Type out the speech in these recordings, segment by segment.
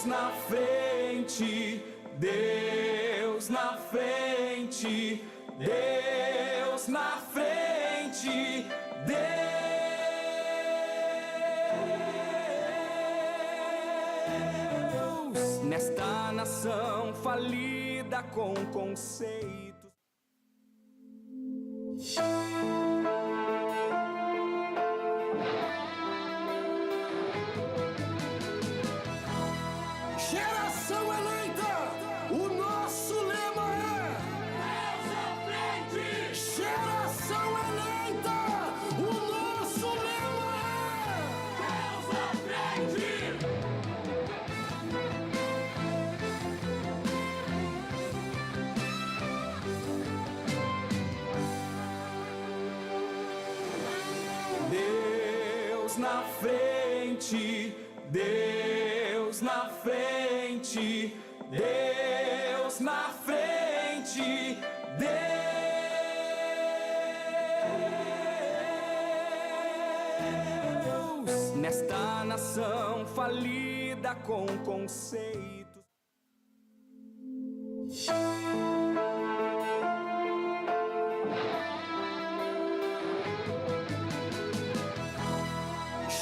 na frente, Deus na frente, Deus na frente, Deus nesta nação falida com conceitos. Geração eleita, o nosso lema é Deus à frente! Geração eleita, o nosso lema é Deus à frente! Deus na frente, Deus na frente, Deus na frente, Deus nesta nação falida com conceitos.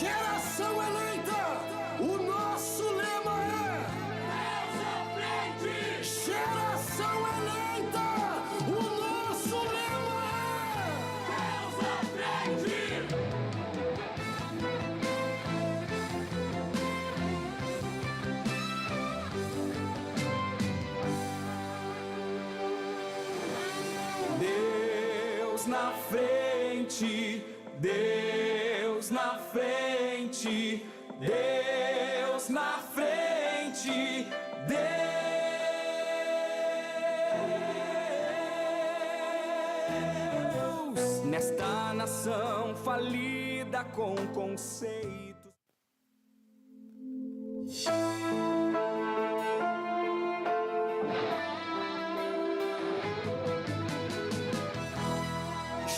Geração eleita, o nosso lema é Deus à frente! Geração eleita, o nosso lema Deus à frente! Deus na frente, Deus na frente, Deus na frente, Deus nesta nação falida com conceitos.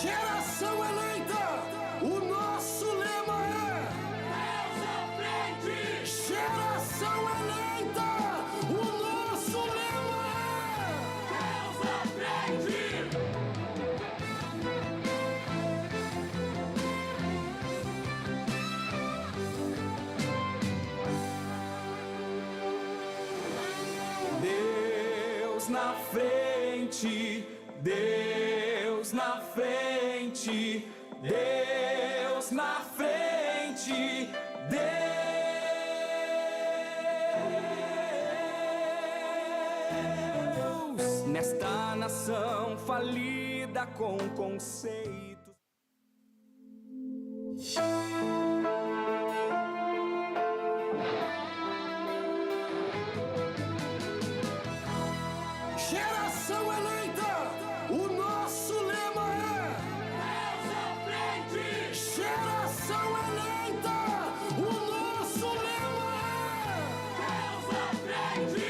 Geração eleita, o nosso lema é Deus à frente! Geração eleita, o nosso lema Deus à frente! Deus na frente, Deus na frente, Deus na frente, Deus nesta nação falida com conceitos. Geração eleita, o nosso lema é Deus à frente! Geração eleita, o nosso lema Deus à frente!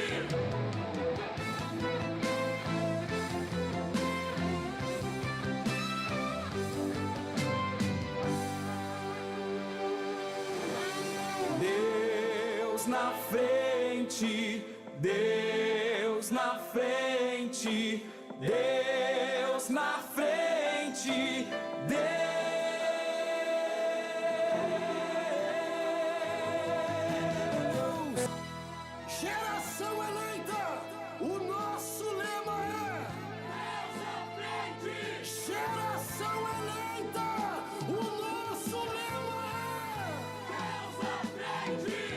Deus na frente, Deus na frente, Deus na frente, Deus. Geração eleita, o nosso lema é Deus à frente! Geração eleita, o nosso lema Deus à frente!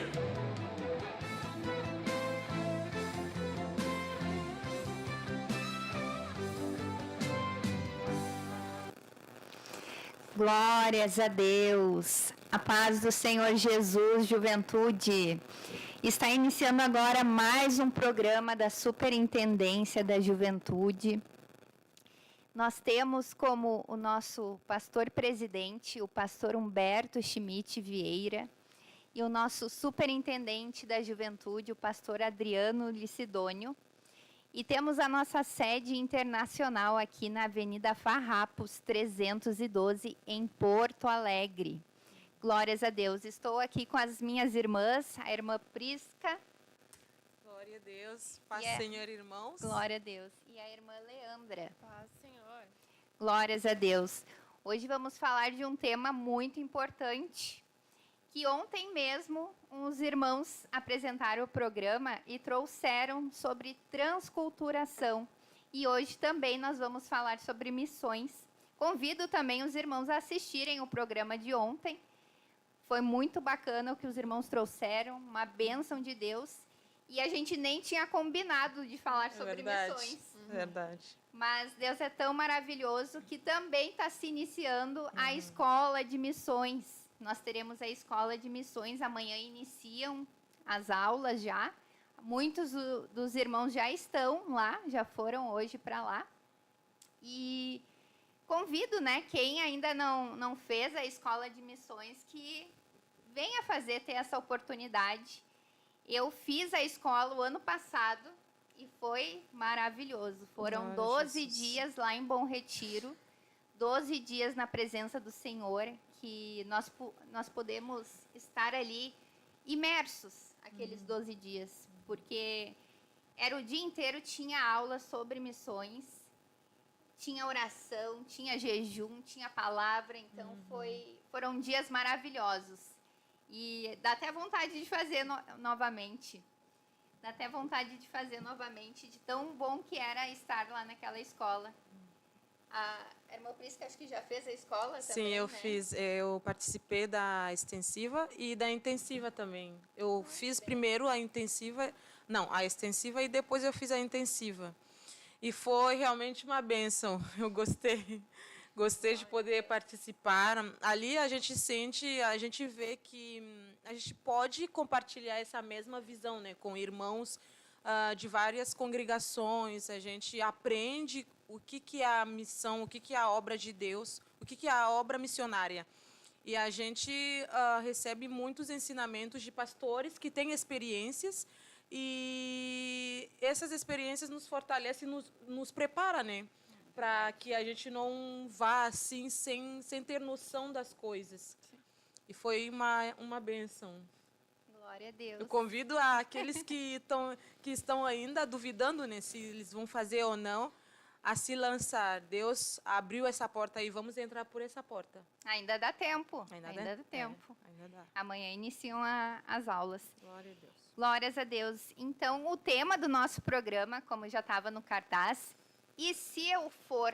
Glórias a Deus, a paz do Senhor Jesus, juventude. Está iniciando agora mais um programa da Superintendência da Juventude. Nós temos como o nosso pastor-presidente, o pastor Humberto Schmidt Vieira, e o nosso superintendente da juventude, o pastor Adriano Licidônio. E temos a nossa sede internacional aqui na Avenida Farrapos, 312, em Porto Alegre. Glórias a Deus. Estou aqui com as minhas irmãs, a irmã Prisca Glória a Deus. Paz, E é- Senhor, irmãos. Glória a Deus. E a irmã Leandra. Paz, Senhor. Glórias a Deus. Hoje vamos falar de um tema muito importante, que ontem mesmo uns irmãos apresentaram o programa e trouxeram sobre transculturação. E hoje também nós vamos falar sobre missões. Convido também os irmãos a assistirem o programa de ontem. Foi muito bacana o que os irmãos trouxeram, uma bênção de Deus. E a gente nem tinha combinado de falar sobre verdade. missões. Verdade. Mas Deus é tão maravilhoso que também está se iniciando a escola de missões. Nós teremos a escola de missões, amanhã iniciam as aulas já. Muitos dos irmãos já estão lá, já foram hoje para lá. E convido, né, quem ainda não fez a escola de missões, que venha fazer, ter essa oportunidade. Eu fiz a escola o ano passado e foi maravilhoso. Foram Glória a 12 Jesus. dias lá em Bom Retiro, 12 dias na presença do Senhor, que nós podemos estar ali imersos aqueles 12 dias, porque era o dia inteiro, tinha aula sobre missões, tinha oração, tinha jejum, tinha palavra, então foram dias maravilhosos. E dá até vontade de fazer novamente. Dá até vontade de fazer novamente, de tão bom que era estar lá naquela escola. A irmã Prisca, acho que já fez a escola Sim, também, eu né? fiz. Eu participei da extensiva e da intensiva também. Eu fiz primeiro a intensiva, não, a extensiva e depois eu fiz a intensiva. E foi realmente uma bênção. Eu gostei. Gostei de poder participar. Ali a gente sente, a gente vê que a gente pode compartilhar essa mesma visão, né, com irmãos de várias congregações. A gente aprende o que é a missão, o que é a obra de Deus, o que é a obra missionária. E a gente recebe muitos ensinamentos de pastores que têm experiências, e essas experiências nos fortalecem, nos prepara, né, para que a gente não vá assim sem ter noção das coisas. E foi uma bênção. Glória a Deus. Eu convido aqueles que estão ainda duvidando, né, se eles vão fazer ou não, a se lançar. Deus abriu essa porta aí, vamos entrar por essa porta. Ainda dá tempo. Ainda Ainda dá tempo. Ainda dá. Amanhã iniciam as aulas. Glória a Deus. Glórias a Deus. Então, o tema do nosso programa, como já estava no cartaz, e se eu for?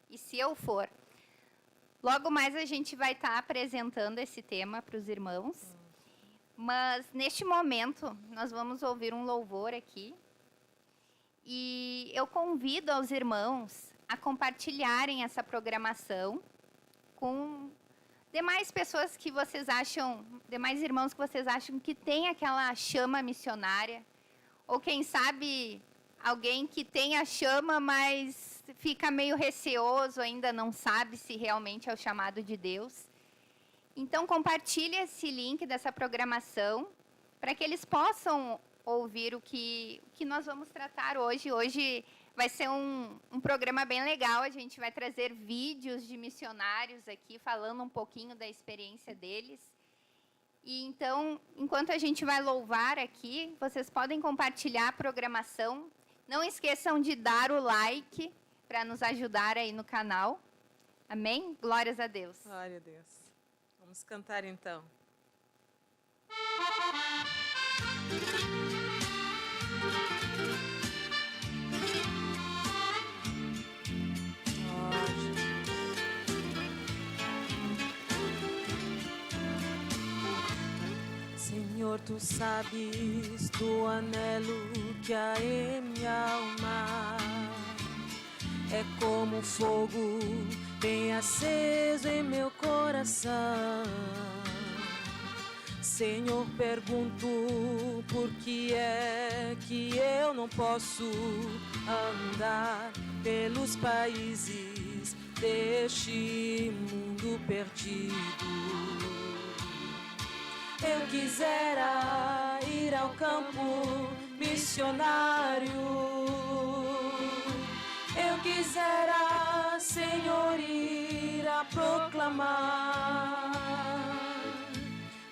E se eu for? Logo mais a gente vai estar apresentando esse tema para os irmãos. Mas, neste momento, nós vamos ouvir um louvor aqui. E eu convido aos irmãos a compartilharem essa programação com demais pessoas que vocês acham, demais irmãos que vocês acham que tem aquela chama missionária. Ou, quem sabe, alguém que tem a chama, mas fica meio receoso, ainda não sabe se realmente é o chamado de Deus. Então, compartilhe esse link dessa programação para que eles possam ouvir o que nós vamos tratar hoje. Hoje vai ser um programa bem legal. A gente vai trazer vídeos de missionários aqui, falando um pouquinho da experiência deles. E então, enquanto a gente vai louvar aqui, vocês podem compartilhar a programação. Não esqueçam de dar o like para nos ajudar aí no canal. Amém? Glórias a Deus. Glória a Deus. Vamos cantar então. Senhor, tu sabes do anelo que há em minha alma. É como fogo bem aceso em meu coração. Senhor, pergunto por que é que eu não posso andar pelos países deste mundo perdido. Eu quisera ir ao campo missionário. Eu quisera, Senhor, ir a proclamar,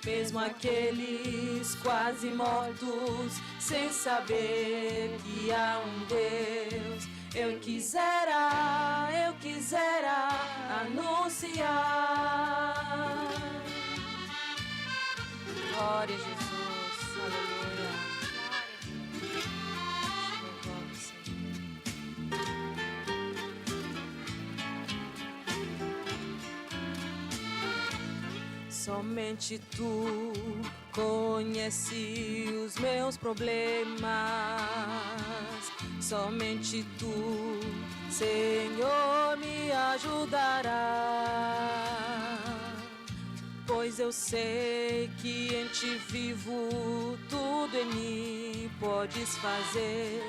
mesmo mesmo aqueles quase mortos, sem saber que há um Deus. Eu quisera anunciar. Glória a Jesus, aleluia. Louvado seja. Somente tu conhece os meus problemas. Somente tu, Senhor, me ajudará. Pois eu sei que em ti vivo, tudo em mim podes fazer.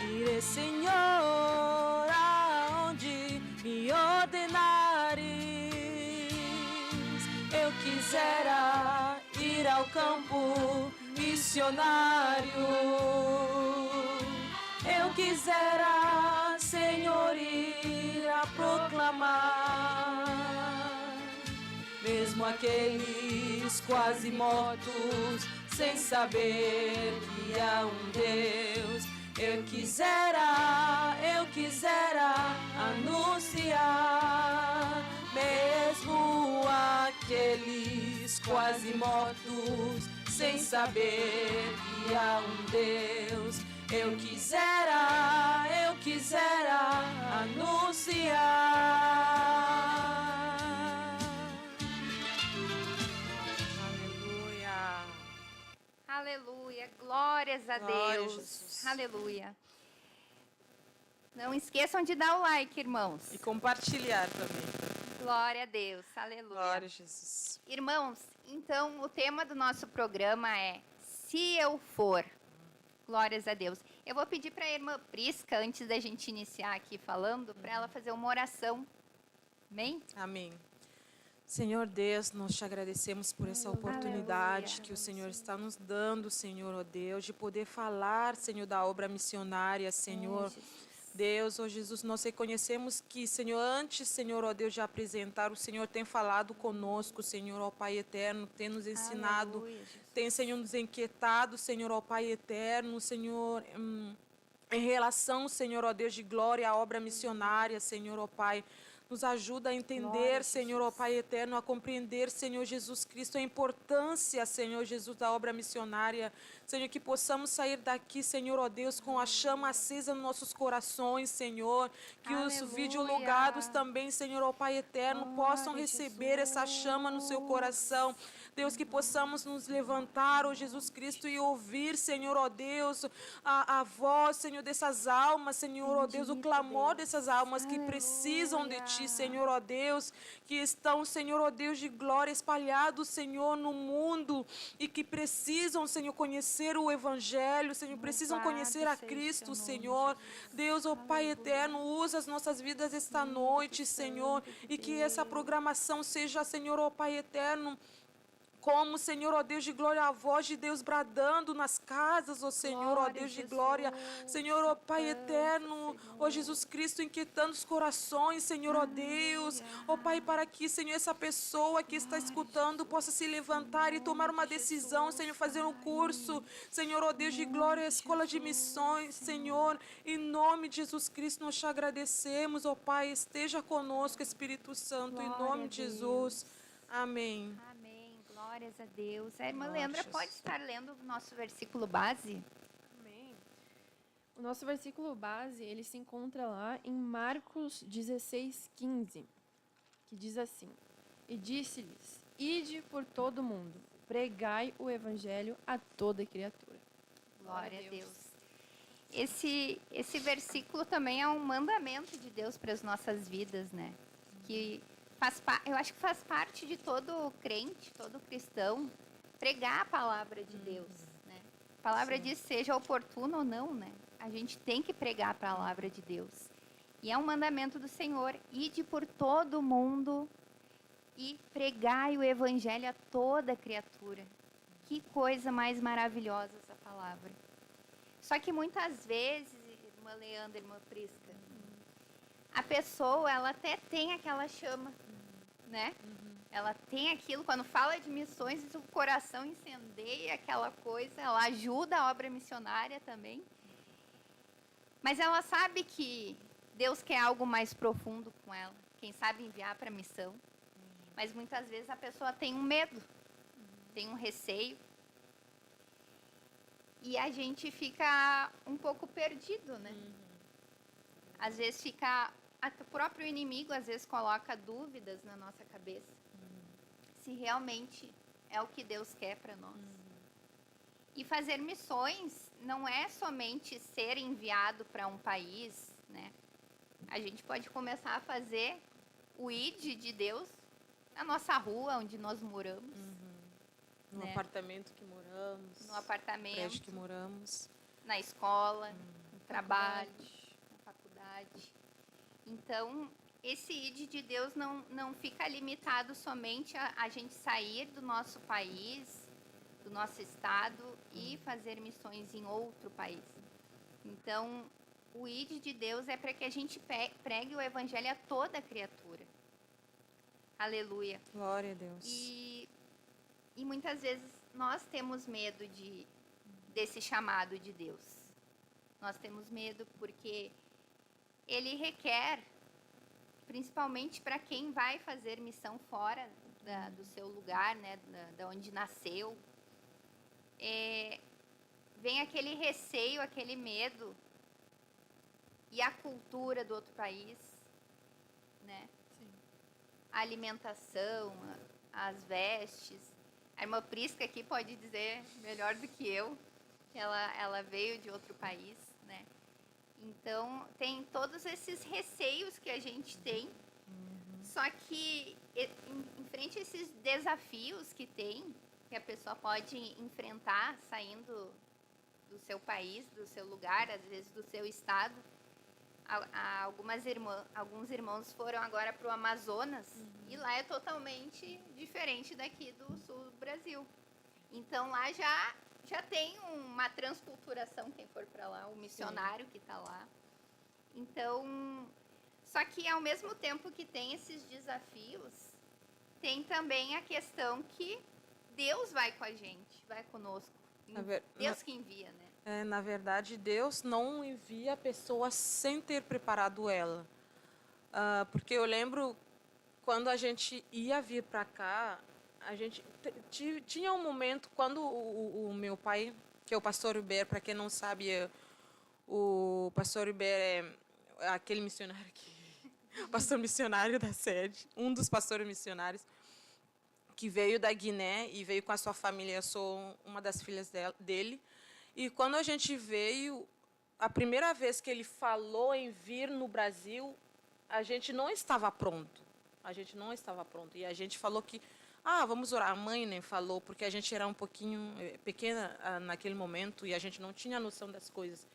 Irei, Senhor, aonde me ordenares. Eu quisera ir ao campo missionário. Eu quisera, Senhor, ir a proclamar. Mesmo aqueles quase mortos, sem saber que há um Deus. Eu quisera anunciar. Mesmo aqueles quase mortos, sem saber que há um Deus. Eu quisera anunciar. Aleluia. Aleluia, glórias a Glória a Deus. Jesus. Aleluia. Não esqueçam de dar o like, irmãos. E compartilhar também. Glória a Deus, aleluia. Glória a Jesus. Irmãos, então o tema do nosso programa é Se Eu For. Glórias a Deus. Eu vou pedir para a irmã Prisca, antes da gente iniciar aqui falando, para ela fazer uma oração. Amém? Amém. Senhor Deus, nós te agradecemos por essa oportunidade Aleluia. que o Senhor está nos dando, Senhor, ó Deus, de poder falar, Senhor, da obra missionária, Senhor. Deus, ó Jesus, nós reconhecemos que, Senhor, antes, Senhor, ó Deus, de apresentar, o Senhor tem falado conosco, Senhor, ó Pai eterno, tem nos ensinado, Aleluia, Jesus. tem, Senhor, nos inquietado, Senhor, ó Pai eterno, Senhor, em relação, Senhor, ó Deus de glória, à obra missionária, Senhor, ó Pai. Nos ajuda a entender, Glória, Senhor, ó Jesus. Pai eterno, a compreender, Senhor Jesus Cristo, a importância, Senhor Jesus, da obra missionária. Senhor, que possamos sair daqui, Senhor, ó Deus, com a chama acesa nos nossos corações, Senhor. Que os Aleluia. videologados também, Senhor, ó Pai eterno, possam Glória, receber essa chama no seu coração. Deus, que possamos nos levantar, ó Jesus Cristo, e ouvir, Senhor, ó Deus, a voz, Senhor, dessas almas, Senhor, ó Deus, o clamor dessas almas que precisam de Ti, Senhor, ó Deus, que estão, Senhor, ó Deus de glória, espalhados, Senhor, no mundo e que precisam, Senhor, conhecer o Evangelho, Senhor, precisam conhecer a Cristo, Senhor. Deus, ó Pai eterno, usa as nossas vidas esta noite, Senhor, e que essa programação seja, Senhor, ó Pai eterno, como, Senhor, ó Deus de glória, a voz de Deus bradando nas casas, ó Senhor, ó Deus de glória. Senhor, ó Pai eterno, ó Jesus Cristo, inquietando os corações, Senhor, ó Deus. Ó Pai, para que, Senhor, essa pessoa que está escutando possa se levantar e tomar uma decisão, Senhor, fazer um curso, Senhor, ó Deus de glória, a escola de missões, Senhor. Em nome de Jesus Cristo, nós te agradecemos, ó Pai, esteja conosco, Espírito Santo, em Glória nome a de Jesus. Amém. Amém. Glórias a Deus. A irmã Glória a Leandra Jesus. pode estar lendo o nosso versículo base? Amém. O nosso versículo base, ele se encontra lá em Marcos 16:15, que diz assim: E disse-lhes, ide por todo o mundo, pregai o evangelho a toda criatura. Glória a Deus. Esse versículo também é um mandamento de Deus para as nossas vidas, né? Que eu acho que faz parte de todo crente, todo cristão, pregar a palavra de Deus, né? A palavra diz, seja oportuno ou não, né? A gente tem que pregar a palavra de Deus. E é um mandamento do Senhor, ide por todo o mundo e pregai o evangelho a toda criatura. Que coisa mais maravilhosa essa palavra. Só que muitas vezes, irmã Leandra, irmã Prisca, a pessoa, ela até tem aquela chama, né? Ela tem aquilo, quando fala de missões, o coração incendeia aquela coisa, ela ajuda a obra missionária também. Mas ela sabe que Deus quer algo mais profundo com ela. Quem sabe enviar para a missão. Mas muitas vezes a pessoa tem um medo, tem um receio. E a gente fica um pouco perdido, né? Às vezes fica... O próprio inimigo, às vezes, coloca dúvidas na nossa cabeça. Se realmente é o que Deus quer para nós. E fazer missões não é somente ser enviado para um país, né? A gente pode começar a fazer o ID de Deus na nossa rua, onde nós moramos. No né? apartamento que moramos. No No apartamento, prédio que moramos. na escola, no trabalho, na faculdade. Então, esse ID de Deus não fica limitado somente a gente sair do nosso país, do nosso estado e fazer missões em outro país. Então, o ID de Deus é para que a gente pregue o evangelho a toda criatura. Aleluia. Glória a Deus. E muitas vezes nós temos medo desse chamado de Deus. Nós temos medo porque ele requer, principalmente para quem vai fazer missão fora do seu lugar, né, da onde nasceu, vem aquele receio, aquele medo e a cultura do outro país, né? Sim. A alimentação, as vestes. A irmã Prisca aqui pode dizer melhor do que eu, que ela veio de outro país, né? Então, tem todos esses receios que a gente tem, só que em frente a esses desafios que tem, que a pessoa pode enfrentar saindo do seu país, do seu lugar, às vezes do seu estado. Alguns irmãos foram agora para o Amazonas e lá é totalmente diferente daqui do sul do Brasil. Então lá já tem uma transculturação, quem for para lá, o missionário que está lá. Então, só que ao mesmo tempo que tem esses desafios, tem também a questão que Deus vai com a gente, vai conosco. Deus que envia, né? Na verdade, Deus não envia a pessoa sem ter preparado ela. Porque eu lembro, quando a gente ia vir para cá, a gente tinha um momento, quando o meu pai, que é o pastor Hubert, para quem não sabe, o pastor Hubert é aquele missionário o pastor missionário da sede, um dos pastores missionários, que veio da Guiné e veio com a sua família. Eu sou uma das filhas dele. E quando a gente veio, a primeira vez que ele falou em vir no Brasil, a gente não estava pronto. A gente não estava pronto. E a gente falou que, vamos orar. A mãe nem falou, porque a gente era um pouquinho pequena naquele momento e a gente não tinha noção das coisas.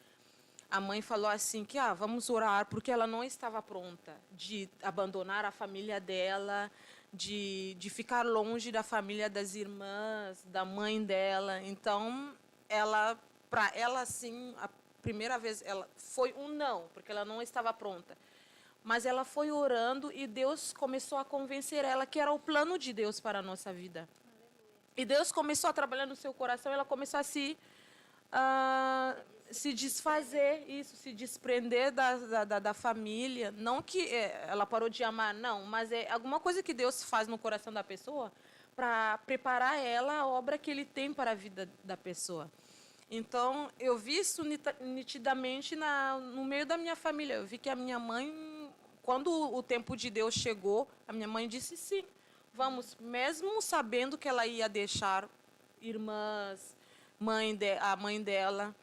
A mãe falou assim que, vamos orar, porque ela não estava pronta de abandonar a família dela, de ficar longe da família das irmãs, da mãe dela. Então, para ela, assim, a primeira vez, ela foi um não, porque ela não estava pronta. Mas ela foi orando e Deus começou a convencer ela que era o plano de Deus para a nossa vida. E Deus começou a trabalhar no seu coração, ela começou a se desfazer, se desprender da família. Não que ela parou de amar, não, mas é alguma coisa que Deus faz no coração da pessoa para preparar ela a obra que Ele tem para a vida da pessoa. Então, eu vi isso nitidamente no meio da minha família. Eu vi que a minha mãe, quando o tempo de Deus chegou, a minha mãe disse sim, vamos, mesmo sabendo que ela ia deixar irmãs, a mãe dela,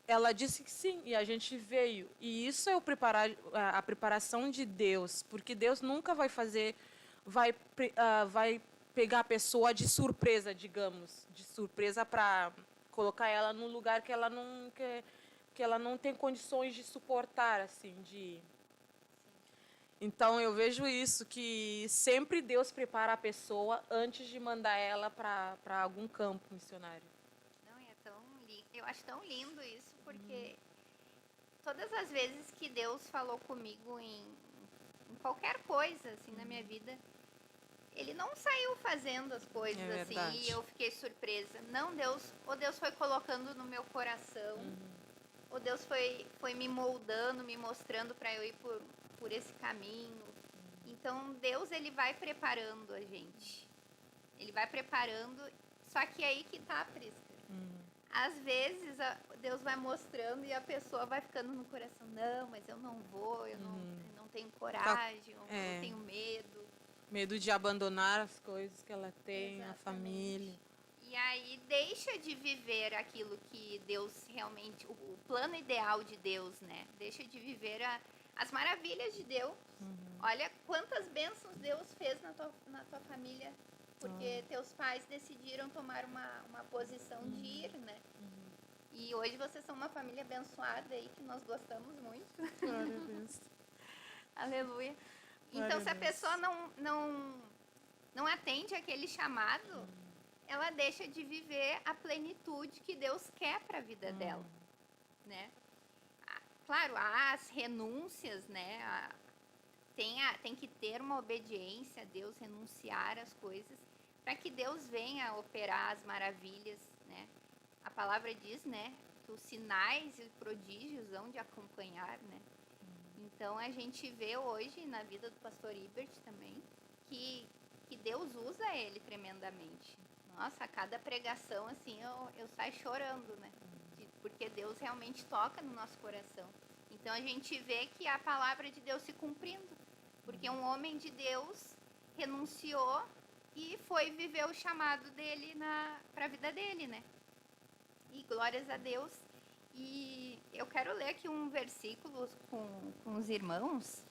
ela disse que sim, e a gente veio. E isso é a preparação de Deus, porque Deus nunca vai pegar a pessoa de surpresa, digamos, para colocar ela num lugar que ela não tem condições de suportar, assim, Então, eu vejo isso, que sempre Deus prepara a pessoa antes de mandar ela para algum campo missionário. Eu acho tão lindo isso, porque todas as vezes que Deus falou comigo em qualquer coisa assim na minha vida, ele não saiu fazendo as coisas É assim verdade. e eu fiquei surpresa. Não, Deus foi colocando no meu coração. O Deus foi me moldando, me mostrando para eu ir por esse caminho. Então, Deus, ele vai preparando a gente. Ele vai preparando, só que aí que tá, Prisca. Às vezes, Deus vai mostrando e a pessoa vai ficando no coração. Não, mas eu não vou, eu não tenho coragem, eu tenho medo. Medo de abandonar as coisas que ela tem, a Exatamente. família. E aí deixa de viver aquilo que Deus realmente, o plano ideal de Deus, né? Deixa de viver as maravilhas de Deus. Olha quantas bênçãos Deus fez na tua família, porque teus pais decidiram tomar uma posição de ir, né? E hoje vocês são uma família abençoada aí, que nós gostamos muito. Glória a Deus. Aleluia. Glória Então, a se a Deus. pessoa não atende aquele chamado, ela deixa de viver a plenitude que Deus quer para a vida dela, né? Claro, há as renúncias, né? Tem que ter uma obediência a Deus, renunciar às coisas, para que Deus venha operar as maravilhas, né? A palavra diz, né, que os sinais e prodígios hão de acompanhar, né? Então, a gente vê hoje na vida do pastor Ibert também que Deus usa ele tremendamente. Nossa, a cada pregação, assim, eu saio chorando, né? Porque Deus realmente toca no nosso coração. Então, a gente vê que a palavra de Deus se cumprindo. Porque um homem de Deus renunciou e foi viver o chamado dele para a vida dele, né? E glórias a Deus. E eu quero ler aqui um versículo com os irmãos,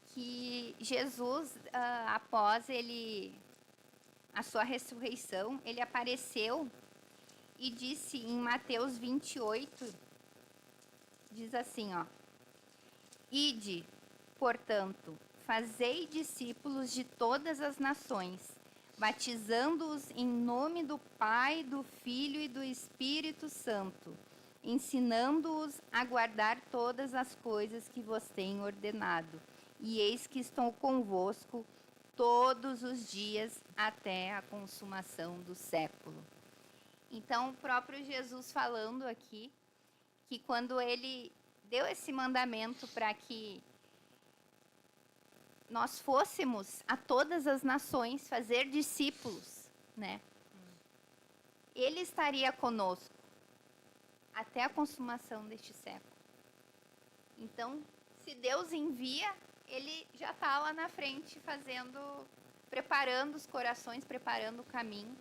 que Jesus, após a sua ressurreição, ele apareceu e disse em Mateus 28, diz assim, ó: Ide, portanto, fazei discípulos de todas as nações, batizando-os em nome do Pai, do Filho e do Espírito Santo, ensinando-os a guardar todas as coisas que vos tenho ordenado. E eis que estou convosco todos os dias até a consumação do século. Então, o próprio Jesus falando aqui, que quando ele deu esse mandamento para que nós fôssemos a todas as nações fazer discípulos, né? Ele estaria conosco até a consumação deste século. Então, se Deus envia, ele já está lá na frente preparando os corações, preparando o caminho,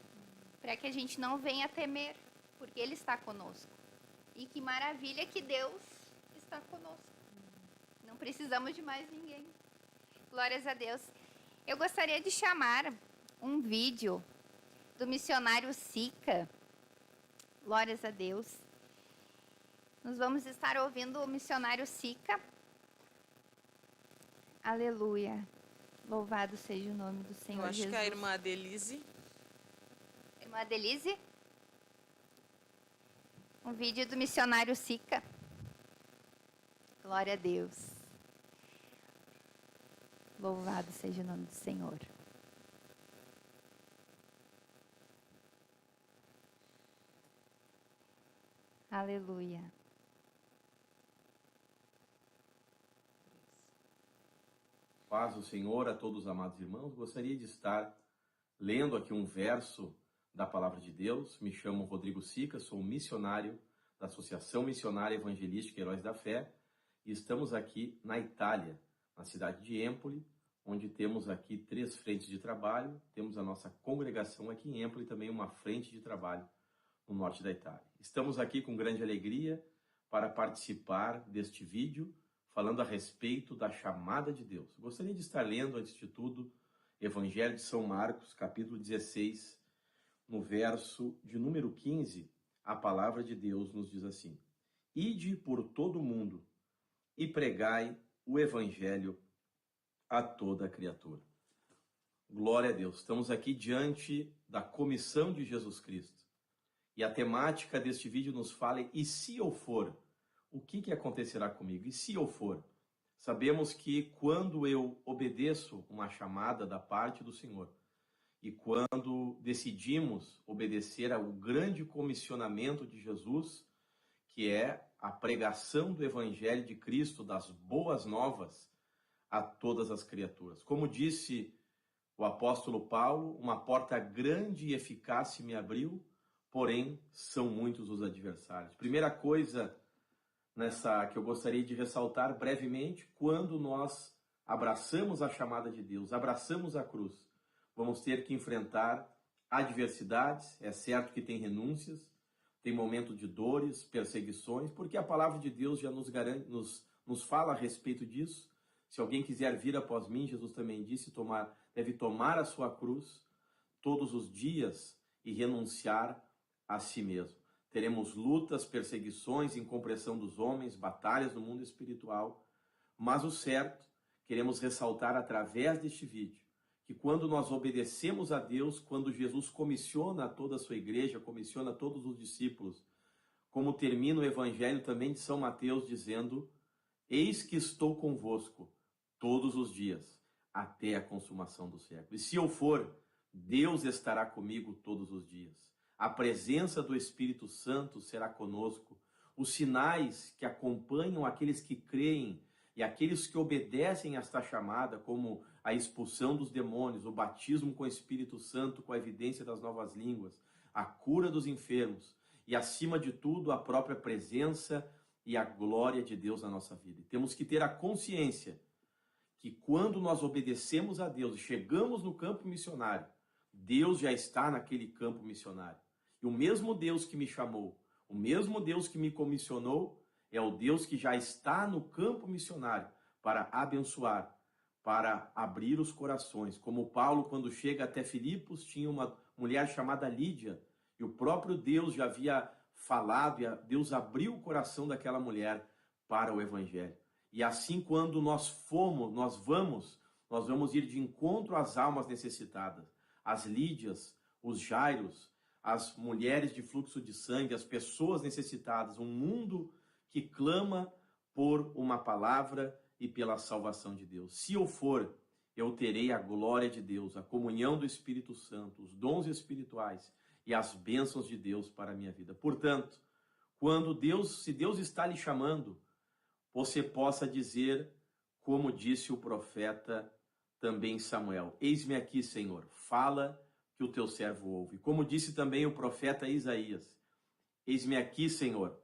para que a gente não venha temer, porque ele está conosco. E que maravilha que Deus está conosco. Não precisamos de mais ninguém. Glórias a Deus. Eu gostaria de chamar um vídeo do missionário Sica. Glórias a Deus. Nós vamos estar ouvindo o missionário Sica. Aleluia. Louvado seja o nome do Senhor Eu acho Jesus. que a irmã Adelise. Irmã Adelise. Um vídeo do missionário Sica. Glória a Deus. Louvado seja o nome do Senhor. Aleluia. Paz do Senhor a todos os amados irmãos. Gostaria de estar lendo aqui um verso da Palavra de Deus. Me chamo Rodrigo Sica, sou um missionário da Associação Missionária Evangelística Heróis da Fé e estamos aqui na Itália, na cidade de Empoli, onde temos aqui 3 frentes de trabalho. Temos a nossa congregação aqui em Empoli, também uma frente de trabalho no norte da Itália. Estamos aqui com grande alegria para participar deste vídeo falando a respeito da chamada de Deus. Gostaria de estar lendo, antes de tudo, Evangelho de São Marcos, capítulo 16, no verso de número 15, a palavra de Deus nos diz assim: Ide por todo o mundo e pregai o Evangelho a toda a criatura. Glória a Deus. Estamos aqui diante da comissão de Jesus Cristo. E a temática deste vídeo nos fala: e se eu for? O que acontecerá comigo? E se eu for? Sabemos que quando eu obedeço uma chamada da parte do Senhor e quando decidimos obedecer ao grande comissionamento de Jesus, que é a pregação do Evangelho de Cristo, das boas novas a todas as criaturas. Como disse o apóstolo Paulo, uma porta grande e eficaz se me abriu, porém são muitos os adversários. Primeira coisa que eu gostaria de ressaltar brevemente, quando nós abraçamos a chamada de Deus, abraçamos a cruz, vamos ter que enfrentar adversidades, é certo que tem renúncias, tem momento de dores, perseguições, porque a palavra de Deus já nos garante, nos fala a respeito disso. Se alguém quiser vir após mim, Jesus também disse, deve tomar a sua cruz todos os dias e renunciar a si mesmo. Teremos lutas, perseguições, incompreensão dos homens, batalhas no mundo espiritual, mas o certo, queremos ressaltar através deste vídeo, que quando nós obedecemos a Deus, quando Jesus comissiona toda a sua igreja, comissiona todos os discípulos, como termina o Evangelho também de São Mateus dizendo, eis que estou convosco todos os dias, até a consumação do século. E se eu for, Deus estará comigo todos os dias. A presença do Espírito Santo será conosco. Os sinais que acompanham aqueles que creem e aqueles que obedecem a esta chamada, como a expulsão dos demônios, o batismo com o Espírito Santo, com a evidência das novas línguas, a cura dos enfermos e, acima de tudo, a própria presença e a glória de Deus na nossa vida. E temos que ter a consciência que quando nós obedecemos a Deus e chegamos no campo missionário, Deus já está naquele campo missionário. E o mesmo Deus que me chamou, o mesmo Deus que me comissionou, é o Deus que já está no campo missionário para abençoar, para abrir os corações. Como Paulo, quando chega até Filipos, tinha uma mulher chamada Lídia, e o próprio Deus já havia falado, e Deus abriu o coração daquela mulher para o Evangelho. E assim, quando nós vamos ir de encontro às almas necessitadas, as Lídias, os Jairos, as mulheres de fluxo de sangue, as pessoas necessitadas, um mundo que clama por uma palavra e pela salvação de Deus. Se eu for, eu terei a glória de Deus, a comunhão do Espírito Santo, os dons espirituais e as bênçãos de Deus para a minha vida. Portanto, se Deus está lhe chamando, você possa dizer, como disse o profeta também Samuel, eis-me aqui, Senhor, fala que o teu servo ouve. Como disse também o profeta Isaías, eis-me aqui, Senhor,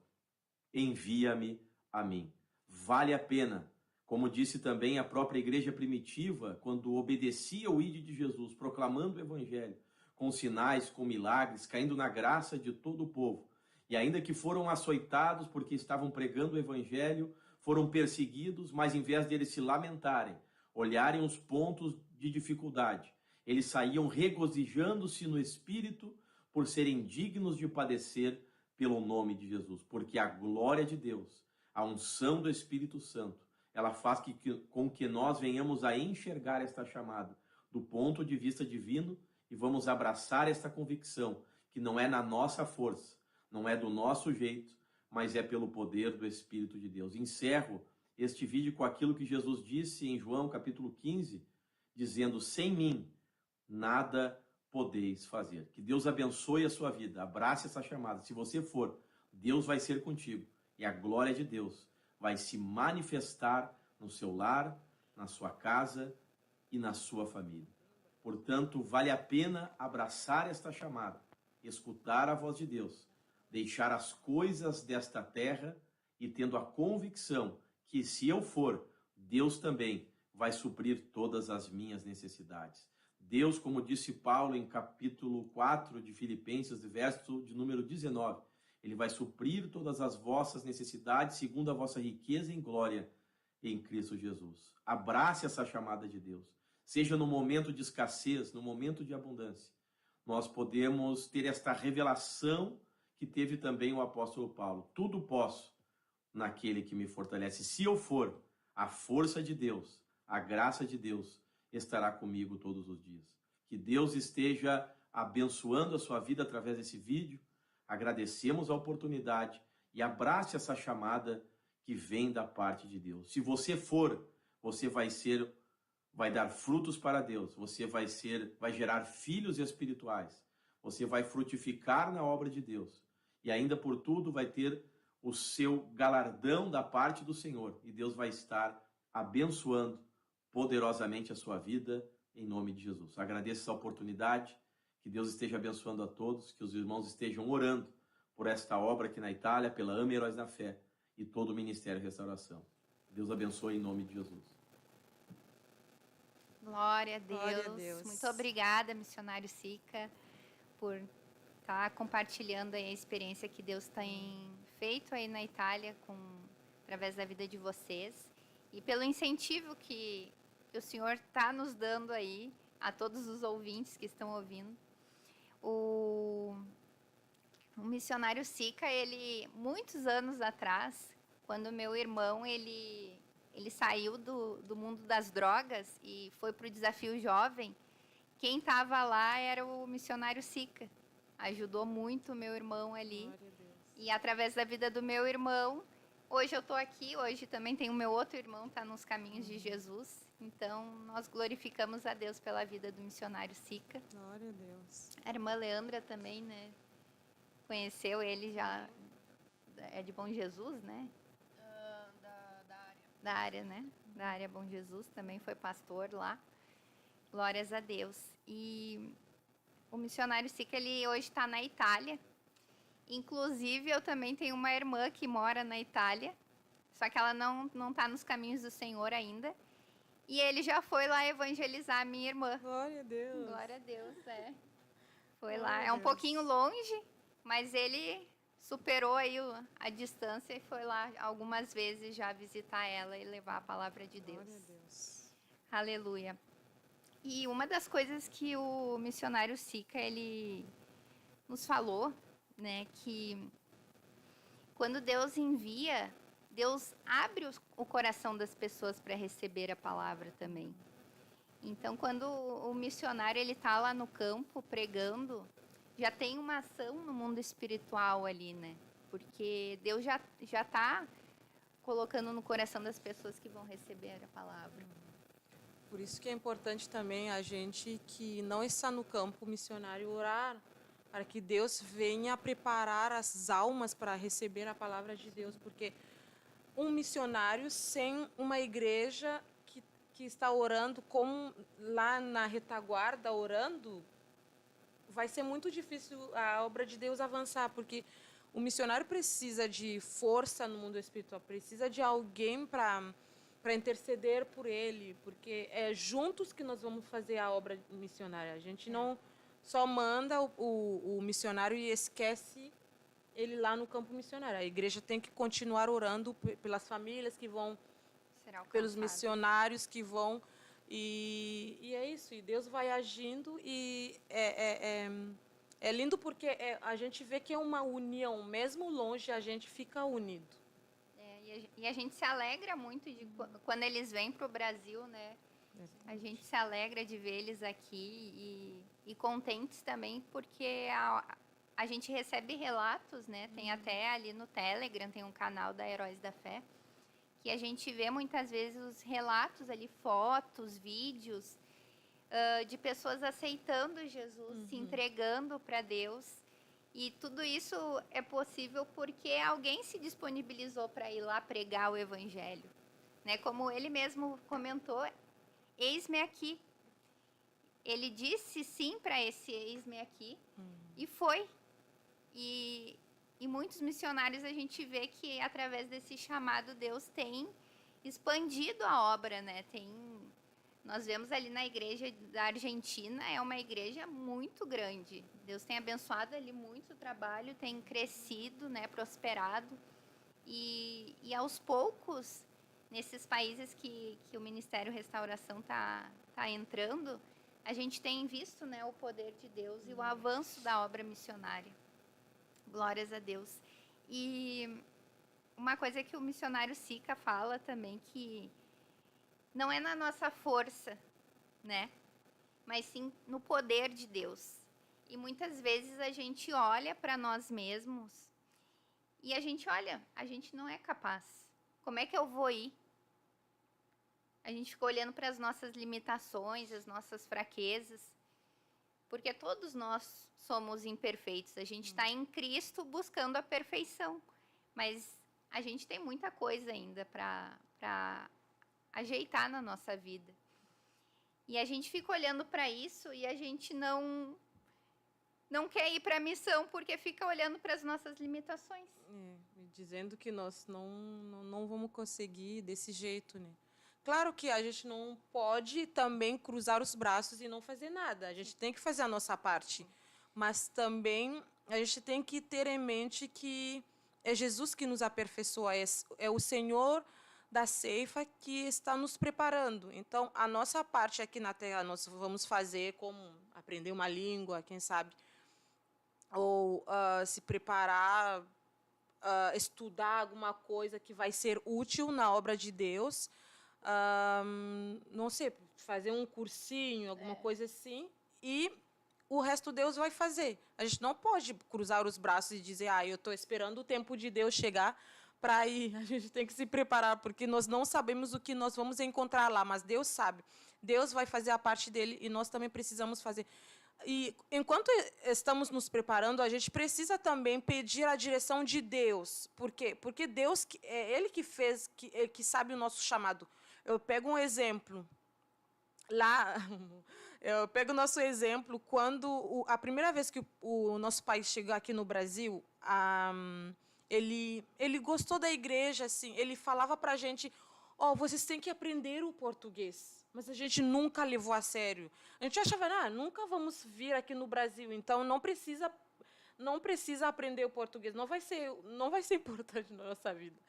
envia-me a mim. Vale a pena, como disse também a própria igreja primitiva, quando obedecia o ídolo de Jesus, proclamando o evangelho, com sinais, com milagres, caindo na graça de todo o povo. E ainda que foram açoitados porque estavam pregando o evangelho, foram perseguidos, mas em vez de eles se lamentarem, olharem os pontos de dificuldade, eles saíam regozijando-se no Espírito por serem dignos de padecer pelo nome de Jesus, porque a glória de Deus, a unção do Espírito Santo, ela faz com que nós venhamos a enxergar esta chamada do ponto de vista divino e vamos abraçar esta convicção que não é na nossa força, não é do nosso jeito, mas é pelo poder do Espírito de Deus. Encerro este vídeo com aquilo que Jesus disse em João capítulo 15, dizendo, sem mim nada podeis fazer. Que Deus abençoe a sua vida, abrace essa chamada. Se você for, Deus vai ser contigo e a glória de Deus vai se manifestar no seu lar, na sua casa e na sua família. Portanto, vale a pena abraçar esta chamada, escutar a voz de Deus, deixar as coisas desta terra e tendo a convicção que se eu for, Deus também vai suprir todas as minhas necessidades. Deus, como disse Paulo em capítulo 4 de Filipenses, verso de número 19, ele vai suprir todas as vossas necessidades segundo a vossa riqueza em glória em Cristo Jesus. Abrace essa chamada de Deus. Seja no momento de escassez, no momento de abundância. Nós podemos ter esta revelação que teve também o apóstolo Paulo. Tudo posso naquele que me fortalece. Se eu for, a força de Deus, a graça de Deus estará comigo todos os dias. Que Deus esteja abençoando a sua vida através desse vídeo. Agradecemos a oportunidade e abrace essa chamada que vem da parte de Deus. Se você for, você vai dar frutos para Deus. Você vai gerar filhos espirituais. Você vai frutificar na obra de Deus. E ainda por tudo vai ter o seu galardão da parte do Senhor. E Deus vai estar abençoando poderosamente a sua vida, em nome de Jesus. Agradeço essa oportunidade. Que Deus esteja abençoando a todos. Que os irmãos estejam orando por esta obra aqui na Itália, pela AME Heróis da Fé e todo o Ministério de Restauração. Deus abençoe em nome de Jesus. Glória a Deus. Glória a Deus. Muito obrigada, missionário Sica, por estar compartilhando aí a experiência que Deus tem feito aí na Itália através da vida de vocês e pelo incentivo que o Senhor está nos dando aí a todos os ouvintes que estão ouvindo. O missionário Sica, muitos anos atrás, quando meu irmão, ele saiu do mundo das drogas e foi para o Desafio Jovem, quem estava lá era o missionário Sica. Ajudou muito o meu irmão ali. Glória a Deus. E através da vida do meu irmão, hoje eu estou aqui, hoje também tem o meu outro irmão, está nos caminhos de Jesus. Então, nós glorificamos a Deus pela vida do missionário Sica. Glória a Deus. A irmã Leandra também, né? Conheceu ele já, é de Bom Jesus, né? Da área, né? Da área Bom Jesus, também foi pastor lá. Glórias a Deus. E o missionário Sica, ele hoje está na Itália. Inclusive, eu também tenho uma irmã que mora na Itália, só que ela não está nos caminhos do Senhor ainda. E ele já foi lá evangelizar a minha irmã. Glória a Deus. Glória a Deus, é. Foi Glória lá. a É um Deus. pouquinho longe, mas ele superou aí a distância e foi lá algumas vezes já visitar ela e levar a palavra de Deus. Glória a Deus. Aleluia. E uma das coisas que o missionário Sica, ele nos falou, né, que quando Deus envia, Deus abre o coração das pessoas para receber a palavra também. Então, quando o missionário ele está lá no campo pregando, já tem uma ação no mundo espiritual ali, né? Porque Deus já está colocando no coração das pessoas que vão receber a palavra. Por isso que é importante também a gente que não está no campo missionário orar para que Deus venha preparar as almas para receber a palavra de Deus, porque um missionário sem uma igreja que está orando, como lá na retaguarda orando, vai ser muito difícil a obra de Deus avançar, porque o missionário precisa de força no mundo espiritual, precisa de alguém para interceder por ele, porque é juntos que nós vamos fazer a obra missionária. A gente não só manda o missionário e esquece ele lá no campo missionário. A igreja tem que continuar orando pelas famílias que vão, pelos missionários que vão, e é isso. E Deus vai agindo e é lindo porque a gente vê que é uma união, mesmo longe a gente fica unido. E a gente se alegra muito quando eles vêm para o Brasil, né? A gente se alegra de ver eles aqui e contentes também porque a gente recebe relatos, né? Tem até ali no Telegram, tem um canal da Heróis da Fé, que a gente vê muitas vezes os relatos ali, fotos, vídeos de pessoas aceitando Jesus, se entregando para Deus. E tudo isso é possível porque alguém se disponibilizou para ir lá pregar o evangelho, né? Como ele mesmo comentou, eis-me aqui. Ele disse sim para esse eis-me aqui e foi. E muitos missionários a gente vê que através desse chamado Deus tem expandido a obra, né? Nós vemos ali na igreja da Argentina, é uma igreja muito grande. Deus tem abençoado ali muito o trabalho, tem crescido, né, prosperado. E aos poucos, nesses países que o Ministério Restauração tá entrando, a gente tem visto, né, o poder de Deus e o avanço da obra missionária. Glórias a Deus. E uma coisa que o missionário Sica fala também, que não é na nossa força, né? Mas sim no poder de Deus. E muitas vezes a gente olha para nós mesmos e a gente não é capaz. como é que eu vou ir? A gente fica olhando para as nossas limitações, as nossas fraquezas, porque todos nós somos imperfeitos. A gente está em Cristo buscando a perfeição, mas a gente tem muita coisa ainda para ajeitar na nossa vida. E a gente fica olhando para isso e a gente não quer ir para a missão porque fica olhando para as nossas limitações. Dizendo que nós não vamos conseguir desse jeito, né? Claro que a gente não pode também cruzar os braços e não fazer nada. A gente tem que fazer a nossa parte. Mas também a gente tem que ter em mente que é Jesus que nos aperfeiçoa, é o Senhor da ceifa que está nos preparando. Então, a nossa parte aqui na Terra, nós vamos fazer como aprender uma língua, quem sabe, ou se preparar, estudar alguma coisa que vai ser útil na obra de Deus, não sei, fazer um cursinho, alguma coisa assim, e o resto Deus vai fazer. A gente não pode cruzar os braços e dizer, eu estou esperando o tempo de Deus chegar para ir. A gente tem que se preparar, porque nós não sabemos o que nós vamos encontrar lá, mas Deus sabe. Deus vai fazer a parte dele e nós também precisamos fazer. E enquanto estamos nos preparando, a gente precisa também pedir a direção de Deus. Por quê? Porque Deus, é Ele que fez, que sabe o nosso chamado. Eu pego um exemplo. Lá, eu pego o nosso exemplo, quando a primeira vez que o nosso país chegou aqui no Brasil, ele gostou da igreja, assim, ele falava para a gente, vocês têm que aprender o português. Mas a gente nunca levou a sério. A gente achava, nunca vamos vir aqui no Brasil, então não precisa aprender o português, não vai ser importante na nossa vida.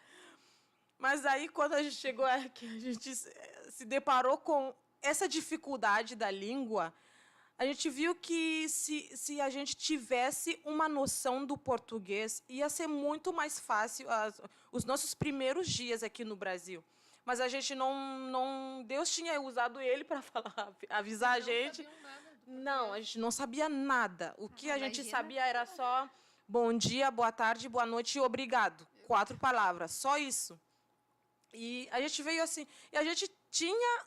Mas aí, quando a gente chegou aqui, a gente se deparou com essa dificuldade da língua. A gente viu que se a gente tivesse uma noção do português, ia ser muito mais fácil os nossos primeiros dias aqui no Brasil. Mas a gente não Deus tinha usado ele para falar, avisar a gente. Não, a gente não sabia nada. O que a gente sabia era só bom dia, boa tarde, boa noite e obrigado. 4 palavras, só isso. E a gente veio assim, e a gente tinha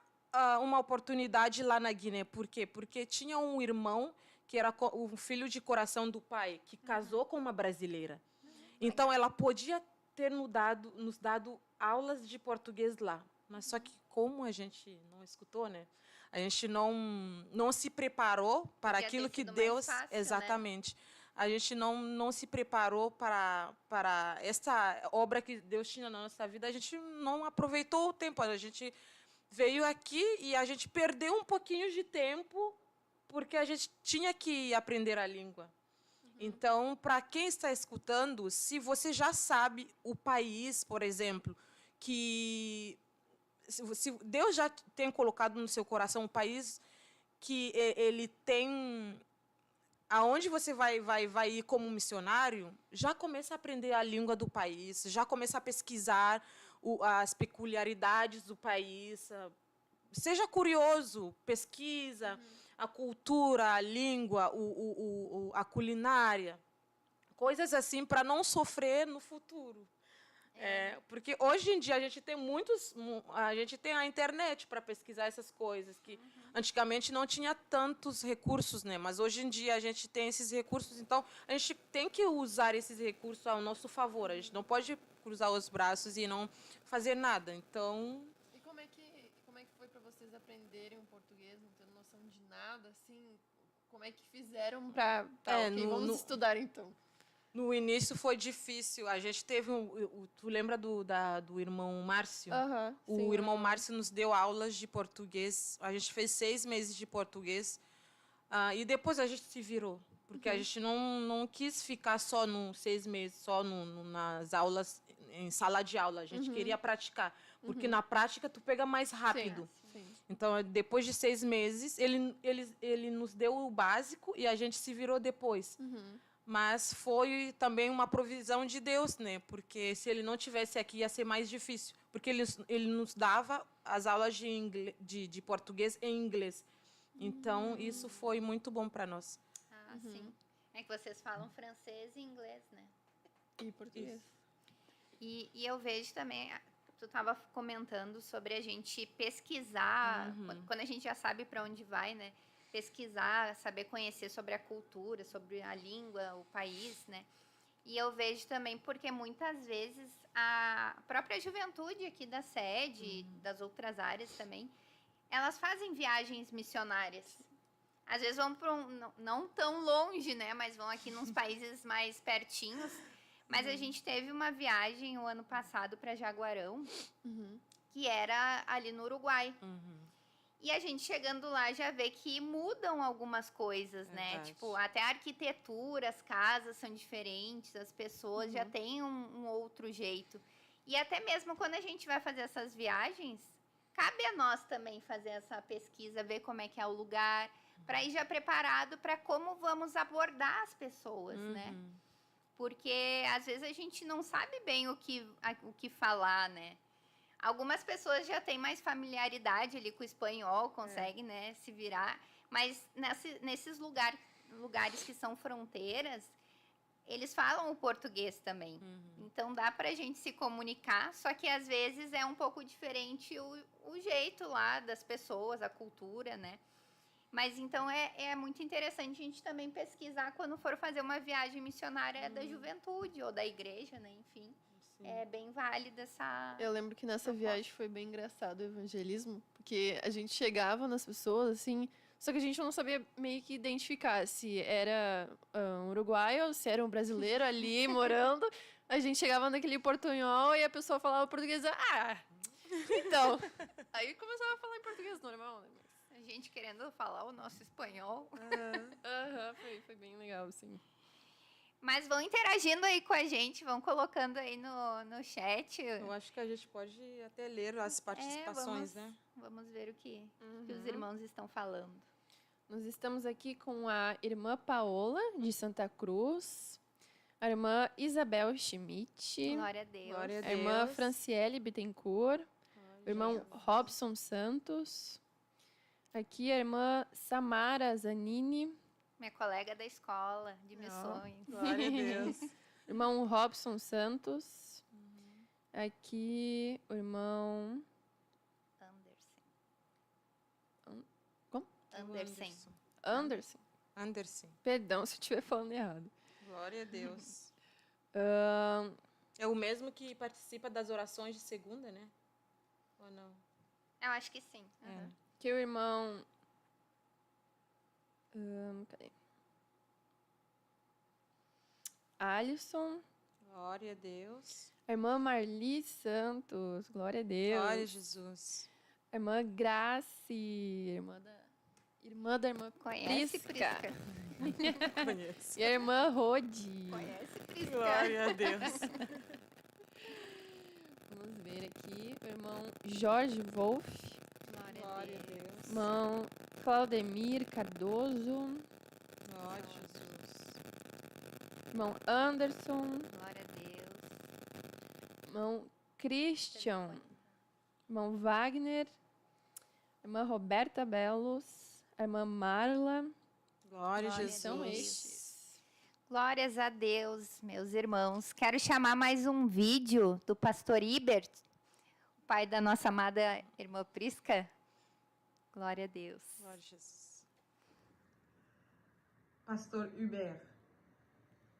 uma oportunidade lá na Guiné. Por quê? Porque tinha um irmão que era o filho de coração do pai, que casou com uma brasileira. Então, ela podia ter nos dado aulas de português lá. Mas só que como a gente não escutou, né? A gente não se preparou para aquilo que Deus... Fácil, exatamente. Né? A gente não se preparou para essa obra que Deus tinha na nossa vida. A gente não aproveitou o tempo. A gente veio aqui e a gente perdeu um pouquinho de tempo porque a gente tinha que aprender a língua. Então, para quem está escutando, se você já sabe o país, por exemplo, que se Deus já tem colocado no seu coração um país que ele tem, aonde você vai ir como missionário, já começa a aprender a língua do país, já começa a pesquisar as peculiaridades do país. Seja curioso, pesquisa a cultura, a língua, a culinária, coisas assim para não sofrer no futuro. Porque hoje em dia a gente tem a internet para pesquisar essas coisas que antigamente não tinha tantos recursos, né? Mas hoje em dia a gente tem esses recursos, então a gente tem que usar esses recursos ao nosso favor. A gente não pode cruzar os braços e não fazer nada. Então, e como é que foi para vocês aprenderem o português, não tendo noção de nada, assim? Como é que fizeram para vamos estudar então? No início foi difícil. A gente teve tu lembra do irmão Márcio? Sim, O irmão Márcio nos deu aulas de português. A gente fez 6 meses de português. E depois a gente se virou. Porque a gente não quis ficar só nos 6 meses, só nas aulas, em sala de aula. A gente queria praticar. Porque na prática tu pega mais rápido. Sim. Então, depois de 6 meses, ele nos deu o básico e a gente se virou depois. Mas foi também uma provisão de Deus, né? Porque se ele não tivesse aqui, ia ser mais difícil. Porque ele nos dava as aulas de português em inglês. Então, isso foi muito bom para nós. Sim. É que vocês falam francês e inglês, né? E português. E eu vejo também, tu estava comentando sobre a gente pesquisar, quando a gente já sabe para onde vai, né? Pesquisar, saber conhecer sobre a cultura, sobre a língua, o país, né? E eu vejo também porque muitas vezes a própria juventude aqui da sede, das outras áreas também, elas fazem viagens missionárias. Às vezes vão para não tão longe, né? Mas vão aqui nos países mais pertinhos. Mas a gente teve uma viagem o ano passado para Jaguarão, que era ali no Uruguai. E a gente chegando lá já vê que mudam algumas coisas, né? Verdade. Tipo, até a arquitetura, as casas são diferentes, as pessoas já têm um outro jeito. E até mesmo quando a gente vai fazer essas viagens, cabe a nós também fazer essa pesquisa, ver como é que é o lugar, para ir já preparado para como vamos abordar as pessoas, né? Porque às vezes a gente não sabe bem o que falar, né? Algumas pessoas já têm mais familiaridade ali com o espanhol, conseguem, né, se virar. Mas nesses lugares que são fronteiras, eles falam o português também. Então dá pra gente se comunicar, só que às vezes é um pouco diferente o jeito lá das pessoas, a cultura, né? Mas então é muito interessante a gente também pesquisar quando for fazer uma viagem missionária da juventude ou da igreja, né? Enfim. É bem válida essa... Eu lembro que nessa viagem foi bem engraçado o evangelismo, porque a gente chegava nas pessoas, assim, só que a gente não sabia meio que identificar se era um uruguaio ou se era um brasileiro ali morando. A gente chegava naquele portunhol e a pessoa falava português, então. Aí começava a falar em português normal, né? A gente querendo falar o nosso espanhol. Foi bem legal, assim. Mas vão interagindo aí com a gente, vão colocando aí no chat. Eu acho que a gente pode até ler as participações, né? Vamos ver o que os irmãos estão falando. Nós estamos aqui com a irmã Paola, de Santa Cruz, a irmã Isabel Schmidt, Glória a Deus. Glória a a irmã Deus. Franciele Bittencourt, o irmão Robson Santos, aqui a irmã Samara Zanini, Minha colega da escola de missões. Glória a Deus. irmão Robson Santos, aqui o irmão como? Anderson. Perdão se eu estiver falando errado. Glória a Deus. É o mesmo que participa das orações de segunda, né? Ou não? Eu acho que sim. Que o irmão... cadê? Alisson. Glória a Deus. A irmã Marli Santos. Glória a Deus. Glória a Jesus. A irmã Grace. Irmã da irmã Conhece Prisca. Conheço. E a irmã Rodi. Conhece Prisca. Glória a Deus. Vamos ver aqui. O irmão Jorge Wolff. Glória a Deus. Irmão Claudemir Cardoso. Glória a Jesus. Irmão Anderson. Glória a Deus. Irmão Christian. Irmão Wagner. Irmã Roberta Belos. A irmã Marla. Glória a Jesus. São estes. Glórias a Deus, meus irmãos. Quero chamar mais um vídeo do pastor Ibert, o pai da nossa amada irmã Prisca. Glória a Deus. Glória a Jesus. Pastor Hubert,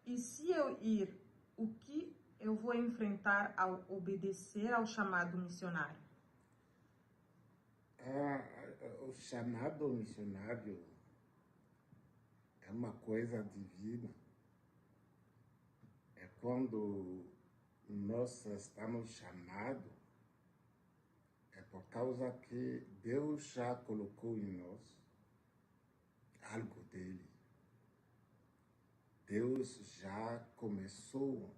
e se eu ir, o que eu vou enfrentar ao obedecer ao chamado missionário? O chamado missionário é uma coisa divina. É quando nós estamos chamados, é por causa que Deus já colocou em nós algo dele. Deus já começou,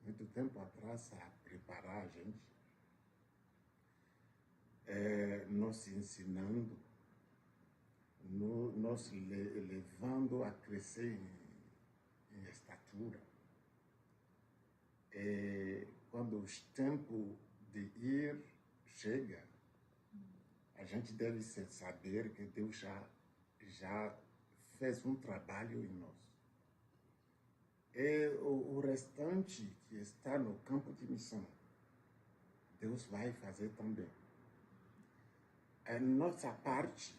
muito tempo atrás, a preparar a gente, nos ensinando, nos levando a crescer em estatura. Quando o tempo de ir chega, a gente deve saber que Deus já fez um trabalho em nós. E o restante que está no campo de missão, Deus vai fazer também. A nossa parte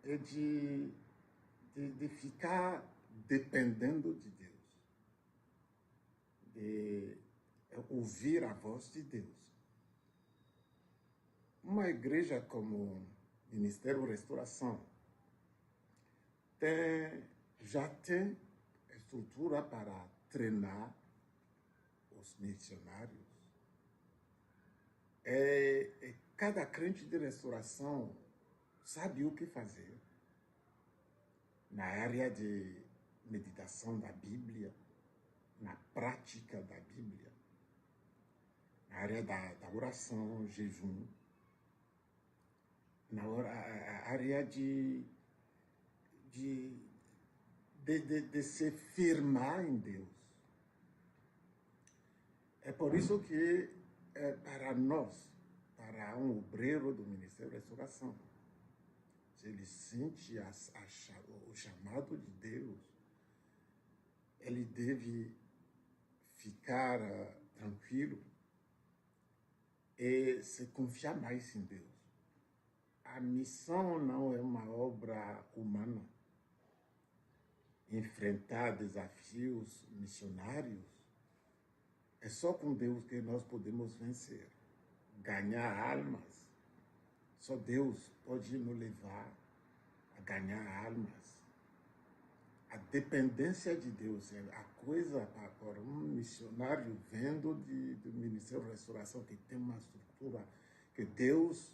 é de ficar dependendo de Deus, de ouvir a voz de Deus. Uma igreja como Ministério Restauração já tem estrutura para treinar os missionários. Cada crente de restauração sabe o que fazer na área de meditação da Bíblia, na prática da Bíblia, na área da oração, jejum, na área de se firmar em Deus. É por isso que, para nós, para um obreiro do Ministério da Restauração, se ele sente o chamado de Deus, ele deve ficar tranquilo e se confiar mais em Deus. A missão não é uma obra humana. Enfrentar desafios missionários é só com Deus que nós podemos vencer. Ganhar almas. Só Deus pode nos levar a ganhar almas. A dependência de Deus é a coisa para um missionário vendo do Ministério da Restauração, que tem uma estrutura que Deus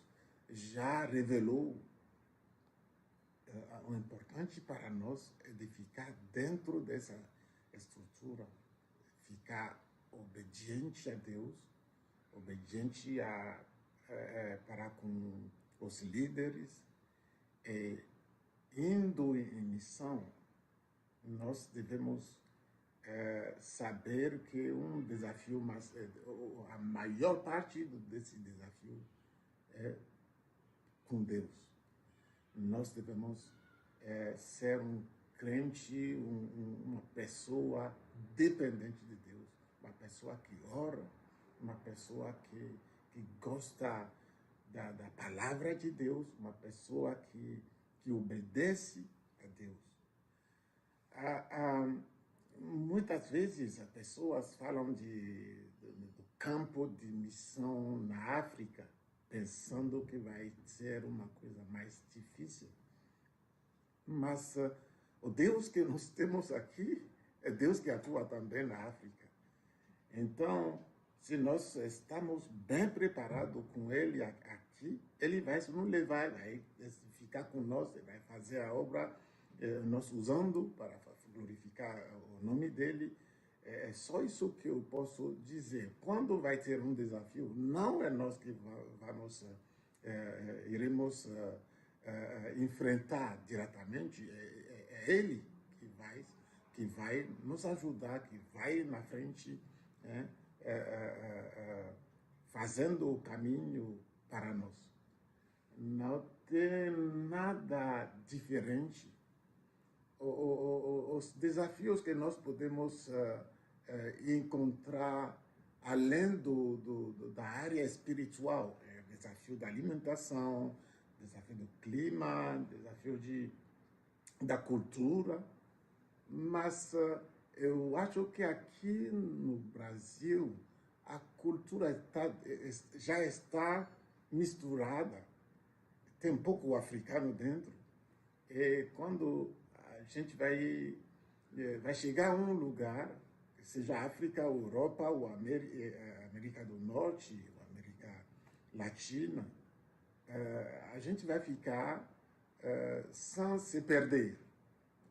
já revelou. O importante para nós é de ficar dentro dessa estrutura, ficar obediente a Deus, obediente para com os líderes, indo em missão. Nós devemos saber que um desafio, mas a maior parte desse desafio é com Deus. Nós devemos ser um crente, uma pessoa dependente de Deus, uma pessoa que ora, uma pessoa que gosta da palavra de Deus, uma pessoa que obedece a Deus. Muitas vezes as pessoas falam do campo de missão na África, pensando que vai ser uma coisa mais difícil. Mas o Deus que nós temos aqui é Deus que atua também na África. Então, se nós estamos bem preparados com Ele aqui, Ele vai nos levar, vai ficar com nós, vai fazer a obra, nós usando para glorificar o nome dele. É só isso que eu posso dizer. Quando vai ter um desafio, não é nós que iremos enfrentar diretamente, é ele que vai nos ajudar, que vai na frente, fazendo o caminho para nós. Não tem nada diferente. Os desafios que nós podemos encontrar além da área espiritual, desafio da alimentação, desafio do clima, desafio da cultura, mas eu acho que aqui no Brasil a cultura já está misturada, tem um pouco africano dentro, e quando a gente vai chegar a um lugar, seja África, Europa, ou América do Norte, ou América Latina, a gente vai ficar sem se perder.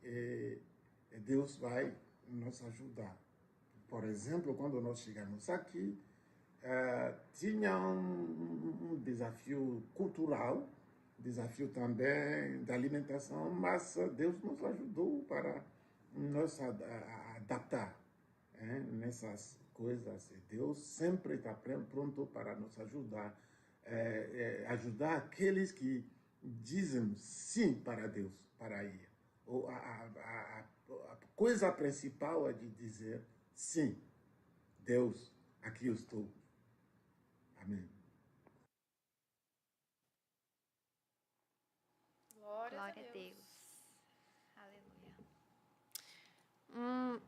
E Deus vai nos ajudar. Por exemplo, quando nós chegamos aqui, tinha um desafio cultural, desafio também da alimentação, mas Deus nos ajudou para nos adaptar nessas coisas. Deus sempre está pronto para nos ajudar, ajudar aqueles que dizem sim para Deus, para ir. A coisa principal é de dizer sim, Deus, aqui eu estou. Amém. Glória Glória a Deus.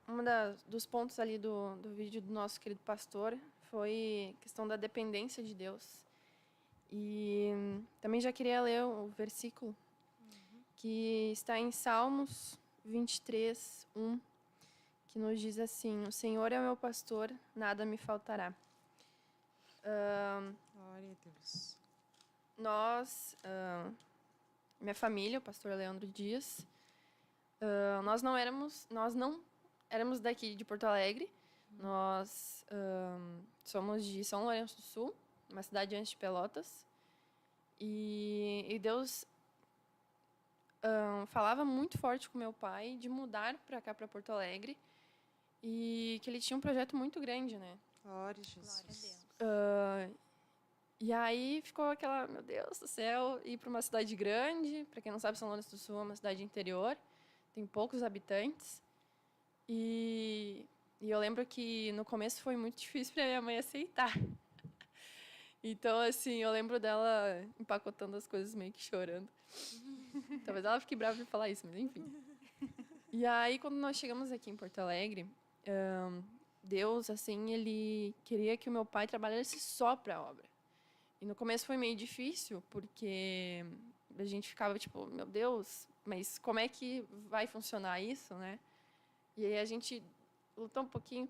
Aleluia. Dos pontos ali do vídeo do nosso querido pastor foi a questão da dependência de Deus. E também já queria ler o versículo que está em Salmos 23, 1, que nos diz assim: o Senhor é o meu pastor, nada me faltará. Glória a Deus. Minha família, o pastor Leandro Dias, nós não éramos daqui de Porto Alegre. Nós somos de São Lourenço do Sul, uma cidade antes de Pelotas. E Deus falava muito forte com meu pai de mudar para cá, para Porto Alegre, e que ele tinha um projeto muito grande, né? Glória a Jesus. Glória a Deus. E aí ficou aquela, meu Deus do céu, ir para uma cidade grande. Para quem não sabe, São Lourenço do Sul é uma cidade interior, tem poucos habitantes. E eu lembro que no começo foi muito difícil para minha mãe aceitar. Então, assim, eu lembro dela empacotando as coisas meio que chorando. Talvez ela fique brava de falar isso, mas enfim. E aí, quando nós chegamos aqui em Porto Alegre, Deus, assim, ele queria que o meu pai trabalhasse só para a obra. E no começo foi meio difícil, porque a gente ficava tipo, meu Deus, mas como é que vai funcionar isso, né? E aí a gente lutou um pouquinho,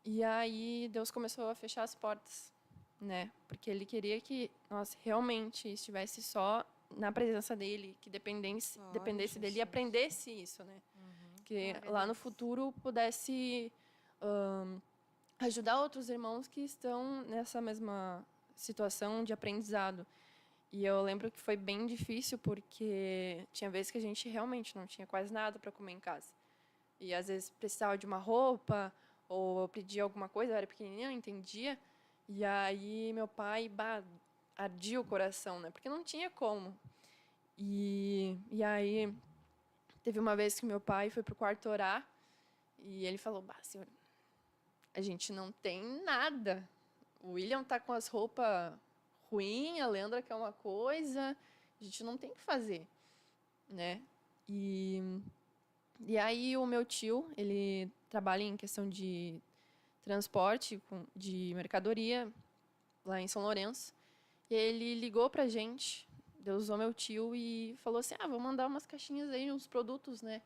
e aí Deus começou a fechar as portas, né? Porque Ele queria que nós realmente estivesse só na presença dele, que dependesse dele e aprendesse isso, né? Que lá no futuro pudesse ajudar outros irmãos que estão nessa mesma situação de aprendizado. E eu lembro que foi bem difícil, porque tinha vezes que a gente realmente não tinha quase nada para comer em casa. E às vezes precisava de uma roupa, ou eu pedia alguma coisa, eu era pequenininha, não entendia. E aí meu pai, ardia o coração, né? Porque não tinha como. E aí teve uma vez que meu pai foi pro quarto orar, e ele falou, senhor, a gente não tem nada. O William tá com as roupas ruins, a Leandra quer uma coisa, a gente não tem o que fazer, né? E aí o meu tio, ele trabalha em questão de transporte, de mercadoria, lá em São Lourenço. E ele ligou pra gente, Deus usou meu tio e falou assim, vou mandar umas caixinhas aí, uns produtos, né?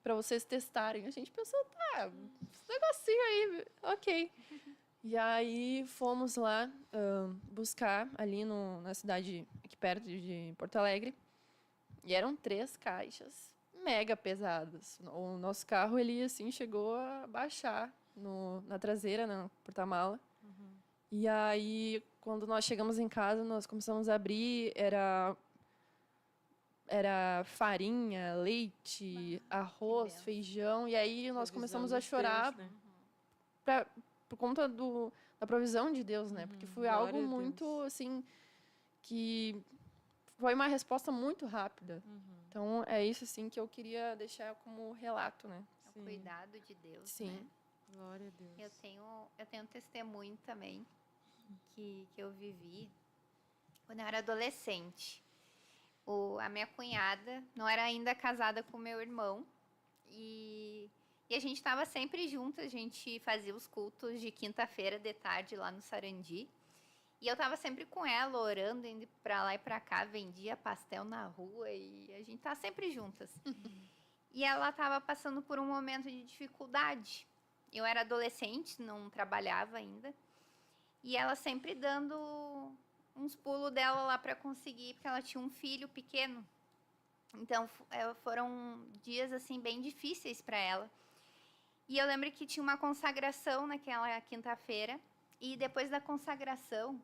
Pra vocês testarem. A gente pensou, esse negocinho aí, ok. E aí fomos lá buscar ali na cidade aqui perto de Porto Alegre. E eram 3 caixas mega pesadas. O nosso carro, ele assim, chegou a baixar na traseira, no porta-mala. E aí, quando nós chegamos em casa, nós começamos a abrir, era farinha, leite, arroz, feijão. E aí nós começamos a chorar, né? por conta da provisão de Deus, né? Porque foi algo muito, assim, que foi uma resposta muito rápida. Então, é isso, assim, que eu queria deixar como relato, né? O cuidado de Deus, Sim. né? Glória a Deus. Eu tenho um testemunho também que eu vivi quando eu era adolescente. A minha cunhada não era ainda casada com o meu irmão, e a gente estava sempre junto. A gente fazia os cultos de quinta-feira de tarde lá no Sarandi. E eu estava sempre com ela, orando, indo para lá e para cá, vendia pastel na rua, e a gente tá sempre juntas. E ela estava passando por um momento de dificuldade. Eu era adolescente, não trabalhava ainda. E ela sempre dando uns pulos dela lá para conseguir, porque ela tinha um filho pequeno. Então, foram dias, assim, bem difíceis para ela. E eu lembro que tinha uma consagração naquela quinta-feira. E depois da consagração,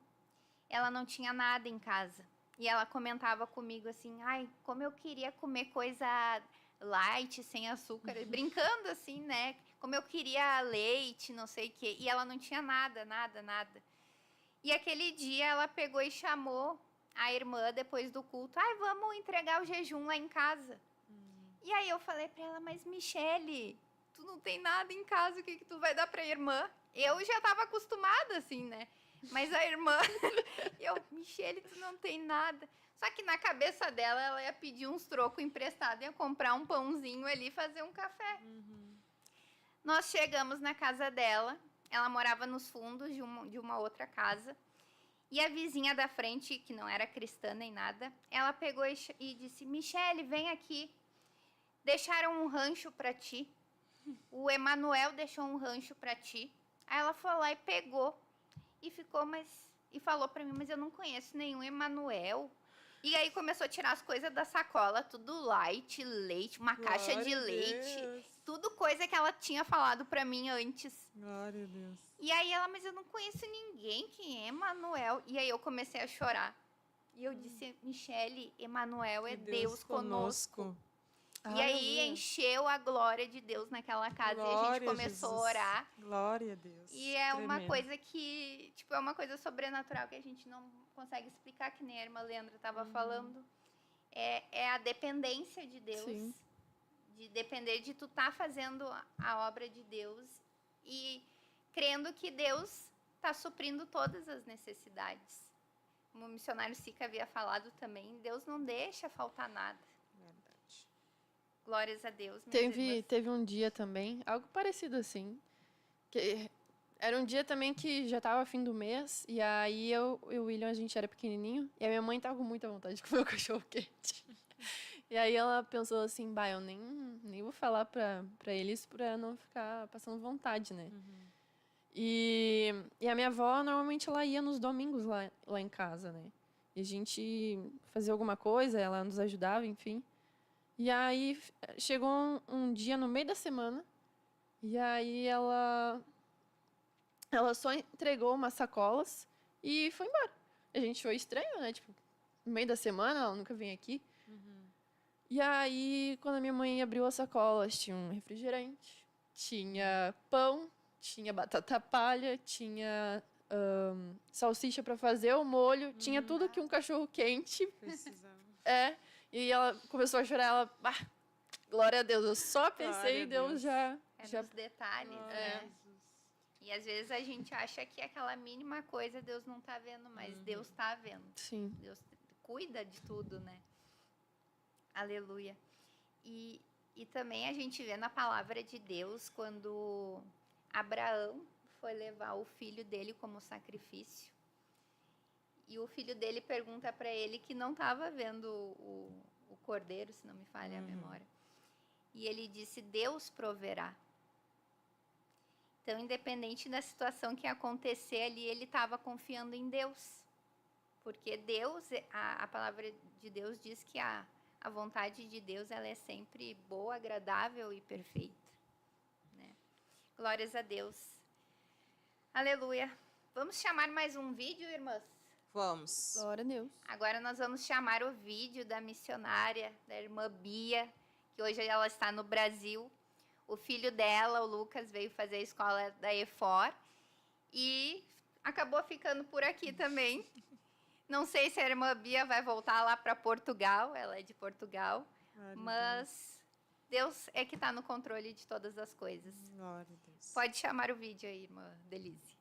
ela não tinha nada em casa. E ela comentava comigo assim, como eu queria comer coisa light, sem açúcar, brincando assim, né? Como eu queria leite, não sei o quê. E ela não tinha nada. E aquele dia ela pegou e chamou a irmã depois do culto. Vamos entregar o jejum lá em casa. E aí eu falei pra ela, mas Michele, tu não tem nada em casa, o que tu vai dar pra irmã? Eu já tava acostumada, assim, né? Mas a irmã, Michele, tu não tem nada. Só que na cabeça dela, ela ia pedir uns trocos emprestados, ia comprar um pãozinho ali e fazer um café. Nós chegamos na casa dela, ela morava nos fundos de uma outra casa. E a vizinha da frente, que não era cristã nem nada, ela pegou e disse, Michele, vem aqui. Deixaram um rancho para ti. O Emanuel deixou um rancho para ti. Aí ela foi lá e pegou. E ficou, e falou para mim, mas eu não conheço nenhum Emanuel. E aí começou a tirar as coisas da sacola, tudo light, leite, uma caixa de leite. Tudo coisa que ela tinha falado para mim antes. Glória a Deus. E aí ela, mas eu não conheço ninguém, quem é Emanuel? E aí eu comecei a chorar. E eu disse, Michele, Emanuel é Deus conosco. E aí encheu a glória de Deus naquela casa. E a gente começou a orar. Glória a Deus. E é uma coisa que, tipo, é uma coisa sobrenatural que a gente não consegue explicar, que nem a irmã Leandra estava falando. É a dependência de Deus. Sim. De depender de tu estar fazendo a obra de Deus e crendo que Deus está suprindo todas as necessidades. Como o missionário Sica havia falado também, Deus não deixa faltar nada. Verdade. Glórias a Deus. Minhas irmãs. Teve um dia também, algo parecido assim, que era um dia também que já estava fim do mês, e aí eu e o William, a gente era pequenininho, e a minha mãe estava com muita vontade de comer o cachorro quente. E aí ela pensou assim, eu nem vou falar pra eles pra não ficar passando vontade, né? E a minha avó, normalmente, ela ia nos domingos lá em casa, né? E a gente fazia alguma coisa, ela nos ajudava, enfim. E aí chegou um dia no meio da semana, e aí ela só entregou umas sacolas e foi embora. A gente foi estranho, né? Tipo, no meio da semana, ela nunca vem aqui. E aí, quando a minha mãe abriu as sacolas, tinha um refrigerante, tinha pão, tinha batata palha, tinha salsicha para fazer o molho, tinha tudo que um cachorro quente. Precisava. E ela começou a chorar, ela, glória a Deus, eu só pensei e Deus já... Nos detalhes, né? E às vezes a gente acha que aquela mínima coisa Deus não tá vendo, mas Deus tá vendo. Sim. Deus cuida de tudo, né? Aleluia. E também a gente vê na palavra de Deus quando Abraão foi levar o filho dele como sacrifício. E o filho dele pergunta para ele que não estava vendo o cordeiro, se não me falha a memória. E ele disse, Deus proverá. Então, independente da situação que ia acontecer ali, ele estava confiando em Deus. Porque Deus, a palavra de Deus diz que a vontade de Deus ela é sempre boa, agradável e perfeita. Né? Glórias a Deus. Aleluia. Vamos chamar mais um vídeo, irmãs? Vamos. Glória a Deus. Agora nós vamos chamar o vídeo da missionária, da irmã Bia, que hoje ela está no Brasil. O filho dela, o Lucas, veio fazer a escola da EFOR e acabou ficando por aqui também. Não sei se a irmã Bia vai voltar lá para Portugal, ela é de Portugal, mas Deus é que está no controle de todas as coisas. Glória a Deus. Pode chamar o vídeo aí, irmã Delise.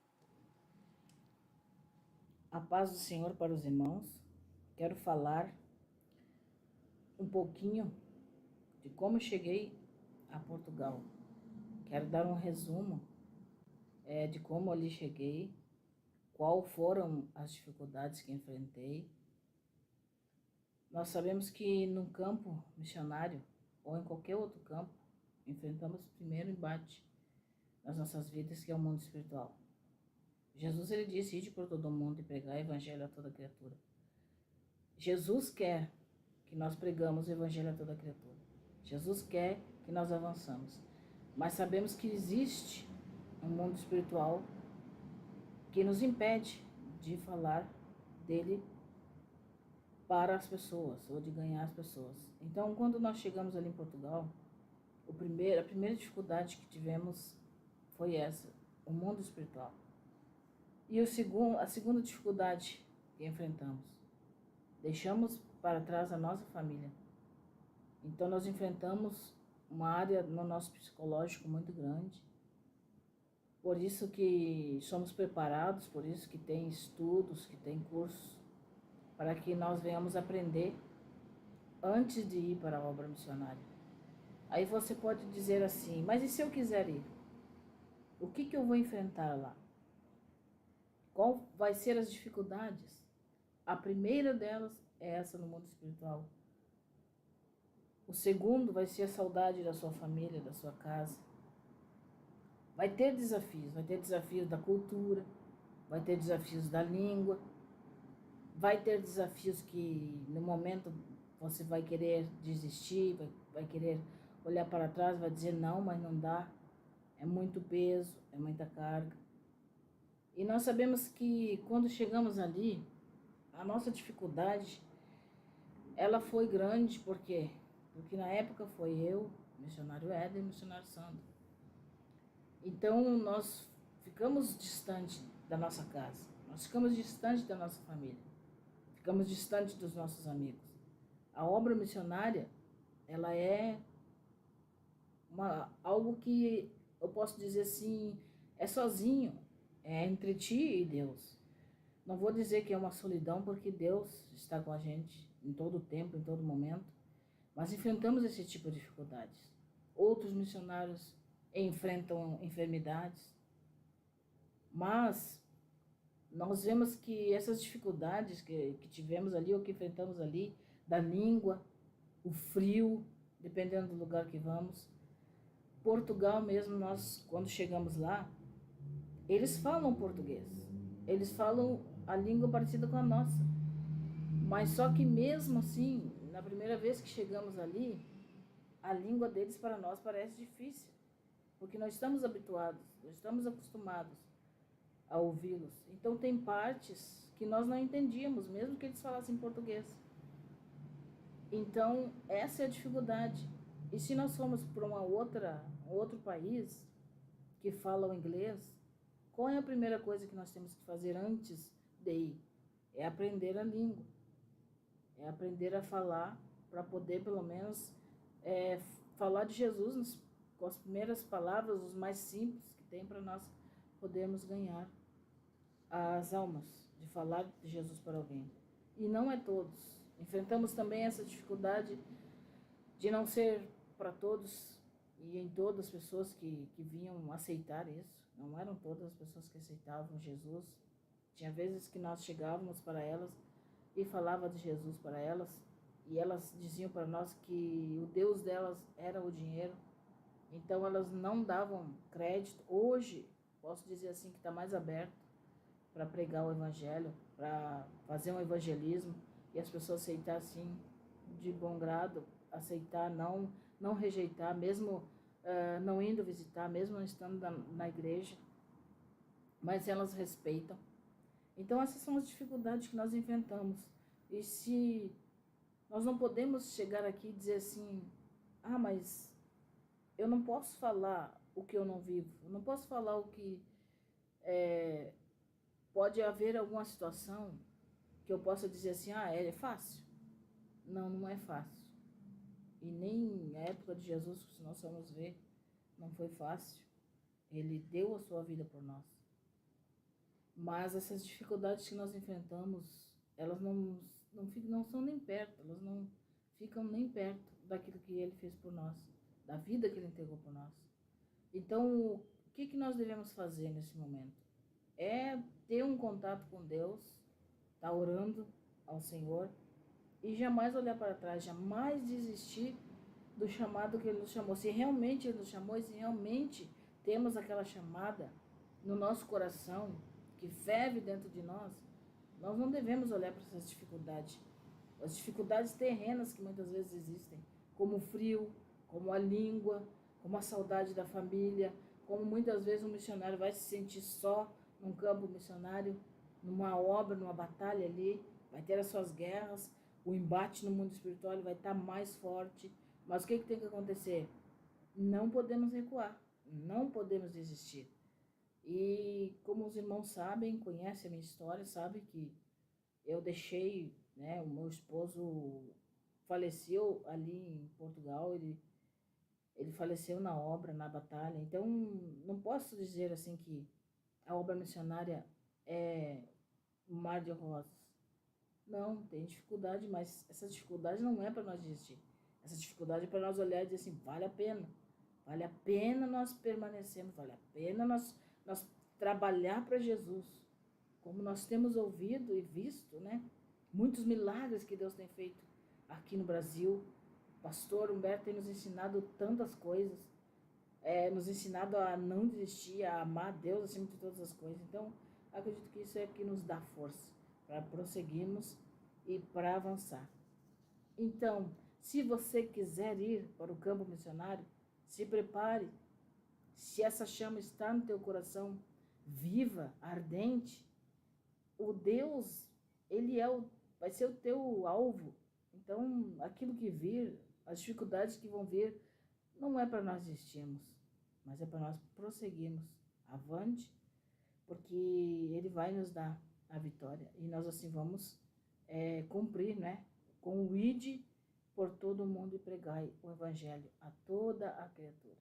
A paz do Senhor para os irmãos. Quero falar um pouquinho de como eu cheguei a Portugal. Quero dar um resumo de como ali cheguei, qual foram as dificuldades que enfrentei. Nós sabemos que no campo missionário ou em qualquer outro campo, enfrentamos o primeiro embate nas nossas vidas, que é o mundo espiritual. Jesus, ele disse, ide por todo mundo e pregar o evangelho a toda criatura. Jesus quer que nós pregamos o evangelho a toda criatura. Jesus quer que nós avançamos. Mas sabemos que existe um mundo espiritual que nos impede de falar dele para as pessoas, ou de ganhar as pessoas. Então, quando nós chegamos ali em Portugal, a primeira dificuldade que tivemos foi essa, o mundo espiritual. E a segunda dificuldade que enfrentamos, deixamos para trás a nossa família. Então, nós enfrentamos uma área no nosso psicológico muito grande, Por isso que somos preparados, por isso que tem estudos, que tem cursos, para que nós venhamos aprender antes de ir para a obra missionária. Aí você pode dizer assim, mas e se eu quiser ir? O que eu vou enfrentar lá? Qual vai ser as dificuldades? A primeira delas é essa no mundo espiritual. O segundo vai ser a saudade da sua família, da sua casa. Vai ter desafios da cultura, vai ter desafios da língua, vai ter desafios que no momento você vai querer desistir, vai querer olhar para trás, vai dizer não, mas não dá, é muito peso, é muita carga. E nós sabemos que quando chegamos ali, a nossa dificuldade, ela foi grande, por quê? Porque na época foi eu, missionário Éder e missionário Sandro. Então nós ficamos distante da nossa casa, nós ficamos distante da nossa família, ficamos distante dos nossos amigos. A obra missionária, ela é algo que eu posso dizer assim, é sozinho, é entre ti e Deus. Não vou dizer que é uma solidão, porque Deus está com a gente em todo tempo, em todo momento, mas enfrentamos esse tipo de dificuldades. Outros missionários enfrentam enfermidades, mas nós vemos que essas dificuldades que tivemos ali, ou que enfrentamos ali, da língua, o frio, dependendo do lugar que vamos. Portugal mesmo, nós, quando chegamos lá, eles falam português, eles falam a língua parecida com a nossa, mas só que mesmo assim, na primeira vez que chegamos ali, a língua deles para nós parece difícil, porque nós estamos habituados, nós estamos acostumados a ouvi-los. Então tem partes que nós não entendíamos, mesmo que eles falassem português. Então essa é a dificuldade. E se nós formos para um outro país que fala o inglês, qual é a primeira coisa que nós temos que fazer antes de ir? É aprender a língua, é aprender a falar, para poder pelo menos falar de Jesus com as primeiras palavras, os mais simples que tem, para nós podermos ganhar as almas, de falar de Jesus para alguém. E não é todos. Enfrentamos também essa dificuldade de não ser para todos e em todas as pessoas que vinham aceitar isso. Não eram todas as pessoas que aceitavam Jesus. Tinha vezes que nós chegávamos para elas e falava de Jesus para elas, e elas diziam para nós que o Deus delas era o dinheiro. Então elas não davam crédito. Hoje, posso dizer assim, que está mais aberto para pregar o evangelho, para fazer um evangelismo, e as pessoas aceitar assim, de bom grado, aceitar, não rejeitar, mesmo não indo visitar, mesmo não estando na igreja, mas elas respeitam. Então essas são as dificuldades que nós enfrentamos. E se nós não podemos chegar aqui e dizer assim, mas eu não posso falar o que eu não vivo, eu não posso falar o que pode haver alguma situação que eu possa dizer assim, é fácil. Não, não é fácil. E nem na época de Jesus, se nós formos ver, não foi fácil. Ele deu a sua vida por nós. Mas essas dificuldades que nós enfrentamos, elas não são nem perto, elas não ficam nem perto daquilo que ele fez por nós, da vida que ele entregou por nós. Então, o que nós devemos fazer nesse momento? É ter um contato com Deus, estar orando ao Senhor, e jamais olhar para trás, jamais desistir do chamado que Ele nos chamou. Se realmente Ele nos chamou, e se realmente temos aquela chamada no nosso coração, que ferve dentro de nós, nós não devemos olhar para essas dificuldades. As dificuldades terrenas que muitas vezes existem, como o frio, como a língua, como a saudade da família, como muitas vezes um missionário vai se sentir só num campo missionário, numa obra, numa batalha ali, vai ter as suas guerras, o embate no mundo espiritual ele vai estar mais forte. Mas o que tem que acontecer? Não podemos recuar, não podemos desistir. E como os irmãos sabem, conhecem a minha história, sabem que eu deixei, o meu esposo faleceu ali em Portugal, ele Ele faleceu na obra, na batalha. Então, não posso dizer assim que a obra missionária é um mar de rosas. Não, tem dificuldade, mas essa dificuldade não é para nós desistir. Essa dificuldade é para nós olhar e dizer assim, vale a pena. Vale a pena nós permanecermos, vale a pena nós trabalhar para Jesus. Como nós temos ouvido e visto, né? Muitos milagres que Deus tem feito aqui no Brasil. O pastor Humberto tem nos ensinado tantas coisas. Nos ensinado a não desistir, a amar Deus acima de todas as coisas. Então, acredito que isso é que nos dá força para prosseguirmos e para avançar. Então, se você quiser ir para o campo missionário, se prepare. Se essa chama está no teu coração, viva, ardente, o Deus, ele vai ser o teu alvo. Então, aquilo que vir, as dificuldades que vão vir, não é para nós desistirmos, mas é para nós prosseguirmos avante, porque ele vai nos dar a vitória. E nós assim vamos cumprir, né, com o ide por todo o mundo e pregai o evangelho a toda a criatura.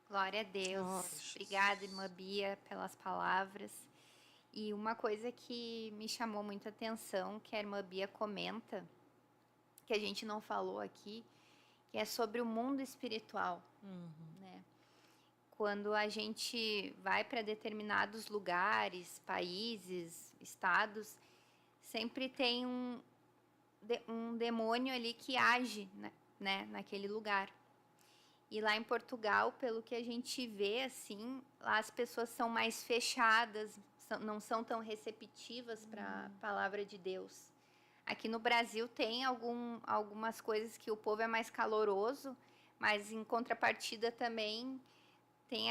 Glória a Deus. Obrigada, irmã Bia, pelas palavras. E uma coisa que me chamou muita atenção, que a irmã Bia comenta, que a gente não falou aqui, que é sobre o mundo espiritual, né? Quando a gente vai para determinados lugares, países, estados, sempre tem um demônio ali que age, né, naquele lugar. E lá em Portugal, pelo que a gente vê, assim, lá as pessoas são mais fechadas, não são tão receptivas para a palavra de Deus. Aqui no Brasil tem algumas coisas que o povo é mais caloroso, mas em contrapartida também tem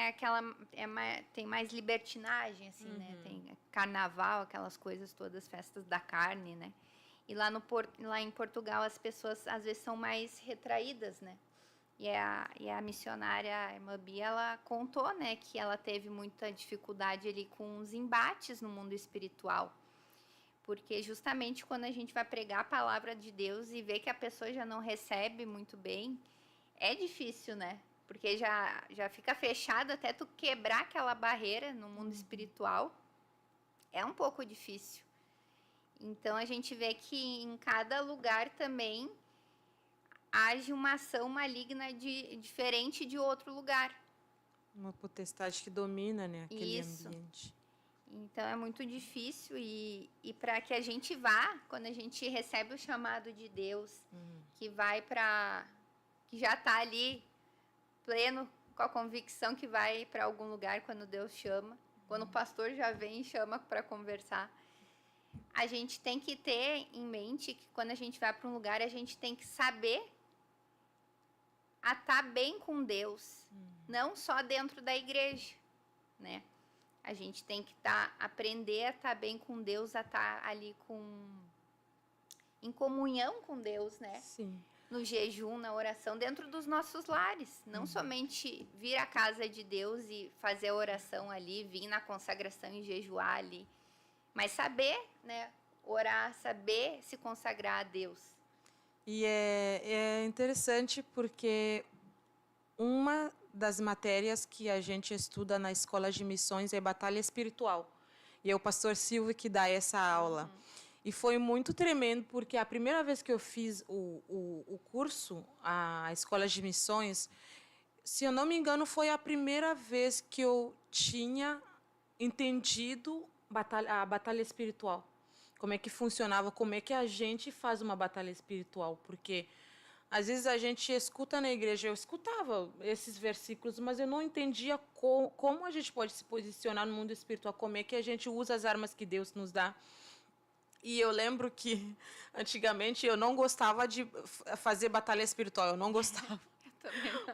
tem mais libertinagem, assim, né? Tem carnaval, aquelas coisas todas, festas da carne, né? E lá em Portugal as pessoas às vezes são mais retraídas, né? E a missionária, a irmã Bia, ela contou, né, que ela teve muita dificuldade ali com os embates no mundo espiritual. Porque justamente quando a gente vai pregar a palavra de Deus e vê que a pessoa já não recebe muito bem, é difícil, né? Porque já fica fechado até tu quebrar aquela barreira no mundo espiritual. É um pouco difícil. Então a gente vê que em cada lugar também age uma ação maligna diferente de outro lugar. Uma potestade que domina, né, aquele Isso. ambiente. Então é muito difícil e para que a gente vá, quando a gente recebe o chamado de Deus, que já está ali pleno com a convicção que vai para algum lugar quando Deus chama, quando o pastor já vem e chama para conversar, a gente tem que ter em mente que quando a gente vai para um lugar, a gente tem que saber a estar bem com Deus, não só dentro da igreja, né? A gente tem que aprender a estar bem com Deus, a estar ali em comunhão com Deus, né? Sim. No jejum, na oração, dentro dos nossos lares. Não somente vir à casa de Deus e fazer a oração ali, vir na consagração e jejuar ali, mas saber, né, orar, saber se consagrar a Deus. E é interessante porque uma das matérias que a gente estuda na escola de missões é batalha espiritual. E é o pastor Silvio que dá essa aula. E foi muito tremendo, porque a primeira vez que eu fiz o curso, a escola de missões, se eu não me engano, foi a primeira vez que eu tinha entendido a batalha espiritual. Como é que funcionava, como é que a gente faz uma batalha espiritual. Porque às vezes a gente escuta na igreja, eu escutava esses versículos, mas eu não entendia como a gente pode se posicionar no mundo espiritual, como é que a gente usa as armas que Deus nos dá. E eu lembro que, antigamente, eu não gostava de fazer batalha espiritual, eu não gostava.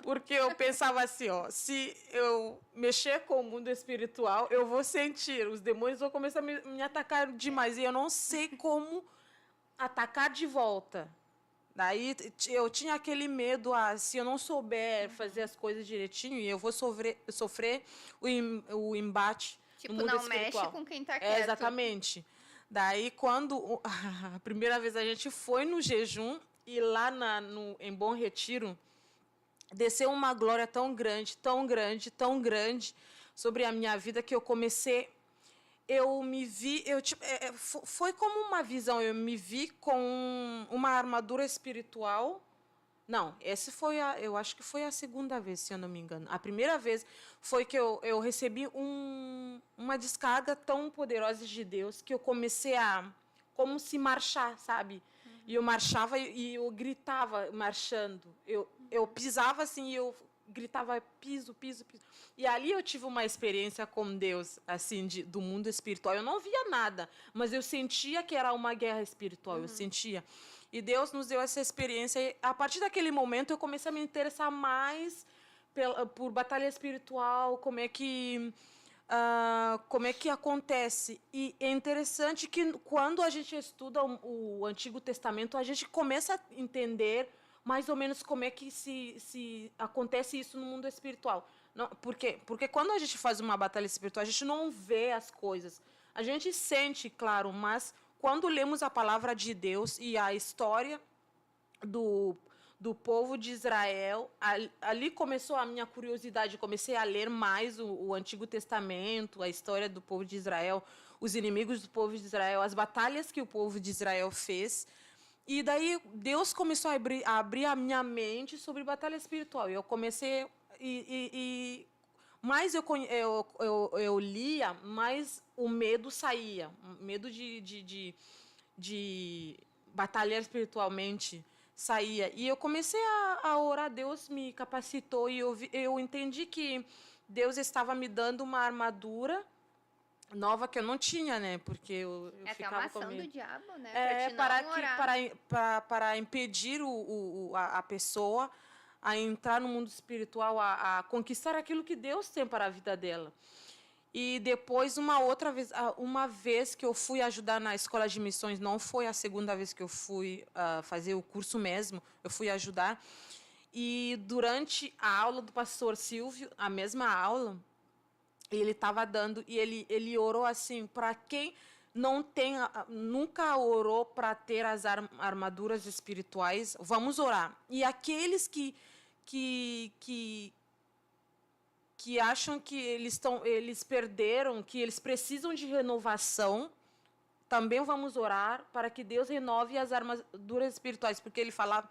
Porque eu pensava assim, ó, se eu mexer com o mundo espiritual, eu vou sentir, os demônios vão começar a me atacar demais, e eu não sei como atacar de volta. Daí eu tinha aquele medo, se eu não souber fazer as coisas direitinho, eu vou sofrer o embate Tipo, no mundo não espiritual. mexe com quem está quieto. Exatamente. Daí, quando a primeira vez a gente foi no jejum, E lá em Bom Retiro, desceu uma glória tão grande, tão grande, tão grande sobre a minha vida que eu comecei... Eu me vi... foi como uma visão. Eu me vi com uma armadura espiritual. Não, eu acho que foi a segunda vez, se eu não me engano. A primeira vez foi que eu recebi uma descarga tão poderosa de Deus que eu comecei a como se marchar, sabe? E eu marchava e eu gritava marchando. Eu pisava assim e eu gritava piso, piso, piso. E ali eu tive uma experiência com Deus, assim, do mundo espiritual. Eu não via nada, mas eu sentia que era uma guerra espiritual, eu sentia. E Deus nos deu essa experiência. E a partir daquele momento, eu comecei a me interessar mais por batalha espiritual, como é que acontece. E é interessante que, quando a gente estuda o Antigo Testamento, a gente começa a entender mais ou menos como é que se acontece isso no mundo espiritual. Não, por quê? Porque quando a gente faz uma batalha espiritual, a gente não vê as coisas. A gente sente, claro, mas... Quando lemos a palavra de Deus e a história do povo de Israel, ali começou a minha curiosidade. Comecei a ler mais o Antigo Testamento, a história do povo de Israel, os inimigos do povo de Israel, as batalhas que o povo de Israel fez. E daí Deus começou a abrir a minha mente sobre batalha espiritual. E eu comecei... mais eu lia, mais o medo saía. O medo de batalhar espiritualmente saía. E eu comecei a orar, Deus me capacitou e eu entendi que Deus estava me dando uma armadura nova que eu não tinha, né? Porque eu ficava uma ação com medo. do diabo, né? Para impedir a pessoa a entrar no mundo espiritual, a conquistar aquilo que Deus tem para a vida dela. E depois, uma vez que eu fui ajudar na escola de missões, não foi a segunda vez que eu fui fazer o curso mesmo, eu fui ajudar. E durante a aula do pastor Silvio, a mesma aula, ele estava dando, e ele orou assim, para quem não tem, nunca orou para ter as armaduras espirituais, vamos orar. E aqueles que acham que eles perderam, que eles precisam de renovação, também vamos orar para que Deus renove as armaduras espirituais, porque ele fala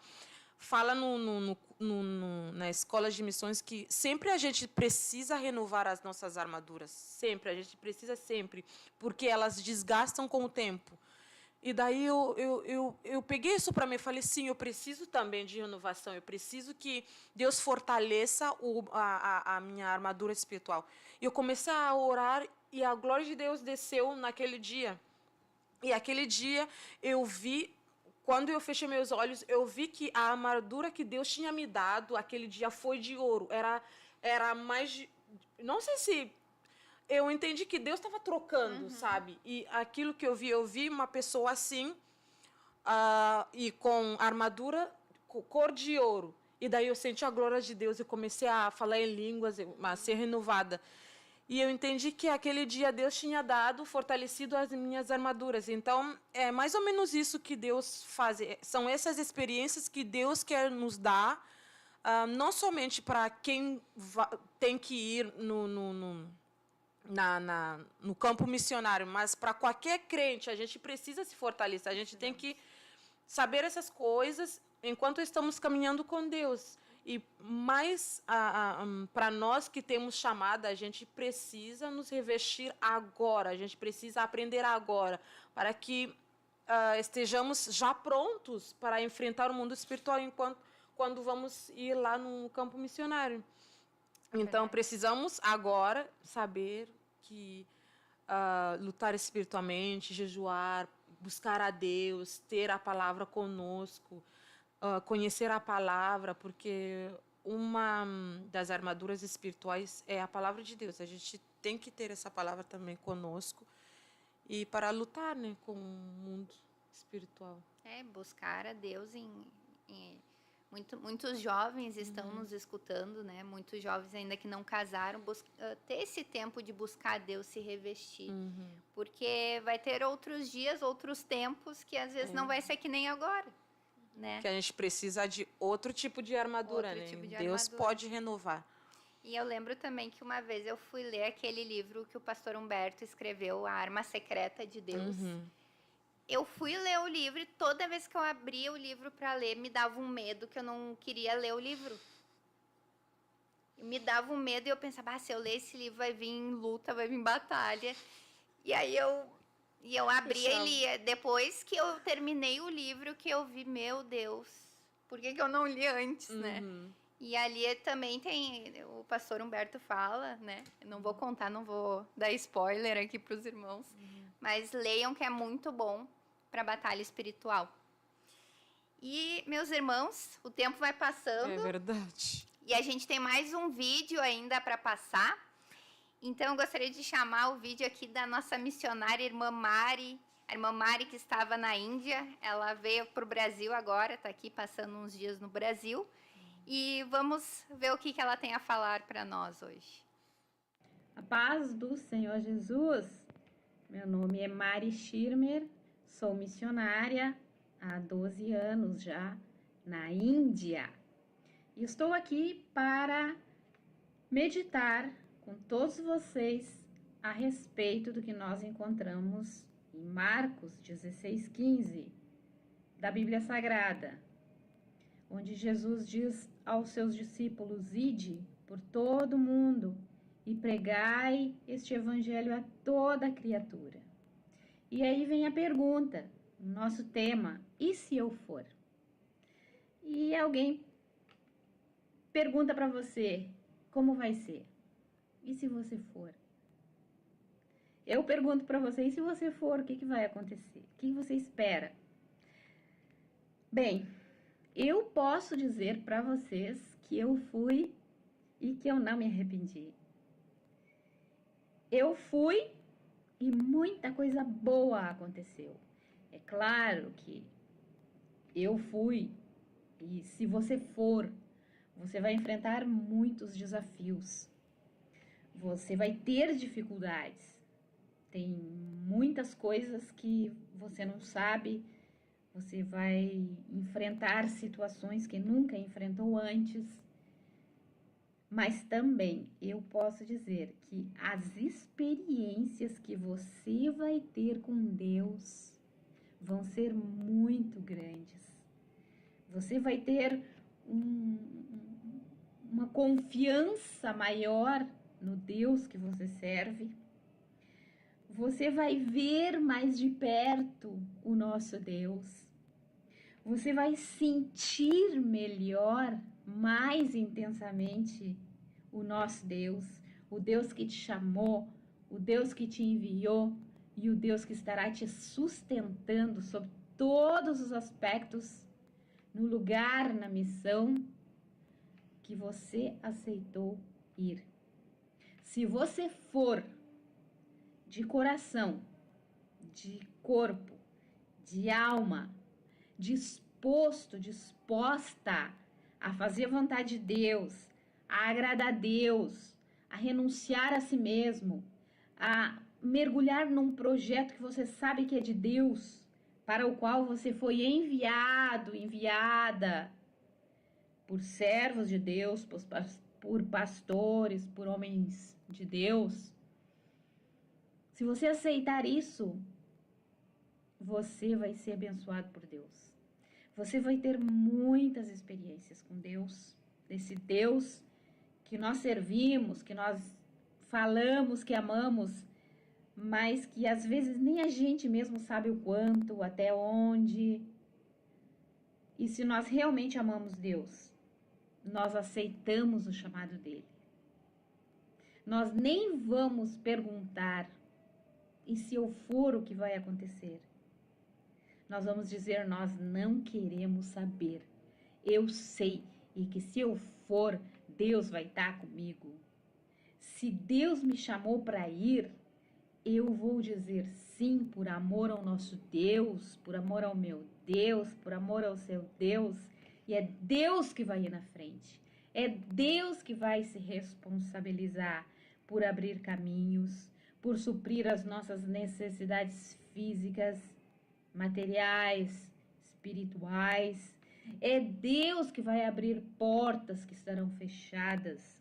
na escola de missões que sempre a gente precisa renovar as nossas armaduras, sempre, a gente precisa sempre, porque elas desgastam com o tempo. E daí eu peguei isso para mim e falei, sim, eu preciso também de renovação, eu preciso que Deus fortaleça a minha armadura espiritual. E eu comecei a orar e a glória de Deus desceu naquele dia. E aquele dia eu vi, quando eu fechei meus olhos, eu vi que a armadura que Deus tinha me dado aquele dia foi de ouro. Era mais de... Não sei se... Eu entendi que Deus estava trocando, sabe? E aquilo que eu vi uma pessoa assim, e com armadura, com cor de ouro. E daí eu senti a glória de Deus e comecei a falar em línguas, a ser renovada. E eu entendi que aquele dia Deus tinha fortalecido as minhas armaduras. Então, é mais ou menos isso que Deus faz. São essas experiências que Deus quer nos dar, não somente para quem tem que ir no campo missionário, mas para qualquer crente, a gente precisa se fortalecer, a gente tem que saber essas coisas enquanto estamos caminhando com Deus. E mais para nós que temos chamada, a gente precisa nos revestir agora, a gente precisa aprender agora, para que estejamos já prontos para enfrentar o mundo espiritual quando vamos ir lá no campo missionário. Então, precisamos agora saber que lutar espiritualmente, jejuar, buscar a Deus, ter a palavra conosco, conhecer a palavra, porque uma das armaduras espirituais é a palavra de Deus. A gente tem que ter essa palavra também conosco e para lutar, né, com o mundo espiritual. Buscar a Deus muitos jovens estão nos escutando, né? Muitos jovens ainda que não casaram, ter esse tempo de buscar a Deus, se revestir. Porque vai ter outros dias, outros tempos que às vezes não vai ser que nem agora. né? Que a gente precisa de outro tipo de armadura, Outro né? tipo de Deus armadura. pode renovar. E eu lembro também que uma vez eu fui ler aquele livro que o pastor Humberto escreveu, A Arma Secreta de Deus. Eu fui ler o livro e toda vez que eu abria o livro para ler, me dava um medo que eu não queria ler o livro. Me dava um medo e eu pensava, se eu ler esse livro vai vir em luta, vai vir em batalha. E aí eu abria e lia. Depois que eu terminei o livro, que eu vi, meu Deus, por que eu não li antes, né? E ali também tem, o pastor Humberto fala, né? Eu não vou contar, não vou dar spoiler aqui para os irmãos, mas leiam que é muito bom para a batalha espiritual. E, meus irmãos, o tempo vai passando. É verdade. E a gente tem mais um vídeo ainda para passar. Então, eu gostaria de chamar o vídeo aqui da nossa missionária, irmã Mari. A irmã Mari, que estava na Índia, ela veio para o Brasil agora, está aqui passando uns dias no Brasil. E vamos ver o que ela tem a falar para nós hoje. A paz do Senhor Jesus. Meu nome é Mari Schirmer, sou missionária há 12 anos já na Índia. E estou aqui para meditar com todos vocês a respeito do que nós encontramos em Marcos 16:15 da Bíblia Sagrada, onde Jesus diz aos seus discípulos: ide por todo o mundo e pregai este evangelho a toda criatura. E aí vem a pergunta, nosso tema: e se eu for? E alguém pergunta para você, como vai ser? E se você for? Eu pergunto para você, e se você for, o que vai acontecer? O que você espera? Bem, eu posso dizer para vocês que eu fui e que eu não me arrependi. Eu fui e muita coisa boa aconteceu. É claro que eu fui e se você for, você vai enfrentar muitos desafios. Você vai ter dificuldades. Tem muitas coisas que você não sabe. Você vai enfrentar situações que nunca enfrentou antes. Mas também eu posso dizer que as experiências que você vai ter com Deus vão ser muito grandes. Você vai ter uma confiança maior no Deus que você serve. Você vai ver mais de perto o nosso Deus. Você vai sentir melhor, mais intensamente, o nosso Deus, o Deus que te chamou, o Deus que te enviou e o Deus que estará te sustentando sob todos os aspectos, no lugar, na missão que você aceitou ir. Se você for de coração, de corpo, de alma, disposto, disposta a fazer a vontade de Deus, a agradar a Deus, a renunciar a si mesmo, a mergulhar num projeto que você sabe que é de Deus, para o qual você foi enviado, enviada por servos de Deus, por pastores, por homens de Deus. Se você aceitar isso, você vai ser abençoado por Deus. Você vai ter muitas experiências com Deus, desse Deus que nós servimos, que nós falamos que amamos, mas que às vezes nem a gente mesmo sabe o quanto, até onde. E se nós realmente amamos Deus, nós aceitamos o chamado dele. Nós nem vamos perguntar, e se eu for, o que vai acontecer? Nós vamos dizer, nós não queremos saber. Eu sei, e que se eu for, Deus vai estar comigo. Se Deus me chamou para ir, eu vou dizer sim por amor ao nosso Deus, por amor ao meu Deus, por amor ao seu Deus. E é Deus que vai ir na frente. É Deus que vai se responsabilizar por abrir caminhos, por suprir as nossas necessidades físicas, materiais, espirituais. É Deus que vai abrir portas que estarão fechadas.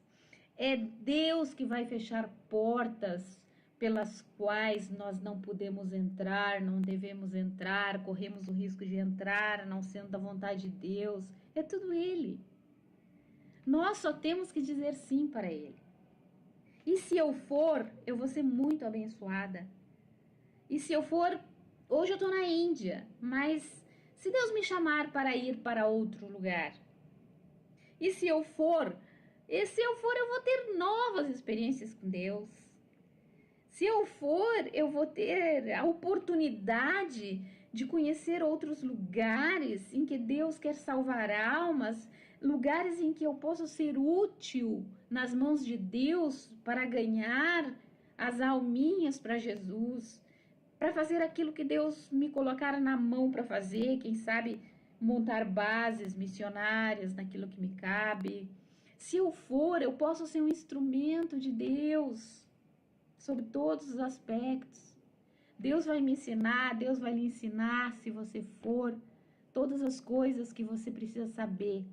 É Deus que vai fechar portas pelas quais nós não podemos entrar, não devemos entrar, corremos o risco de entrar, não sendo da vontade de Deus. É tudo Ele. Nós só temos que dizer sim para Ele. E se eu for, eu vou ser muito abençoada. E se eu for, hoje eu estou na Índia, mas se Deus me chamar para ir para outro lugar, e se eu for, eu vou ter novas experiências com Deus. Se eu for, eu vou ter a oportunidade de conhecer outros lugares em que Deus quer salvar almas, lugares em que eu posso ser útil nas mãos de Deus para ganhar as alminhas para Jesus, para fazer aquilo que Deus me colocar na mão para fazer, quem sabe montar bases missionárias naquilo que me cabe. Se eu for, eu posso ser um instrumento de Deus sobre todos os aspectos. Deus vai me ensinar, Deus vai lhe ensinar, se você for, todas as coisas que você precisa saber.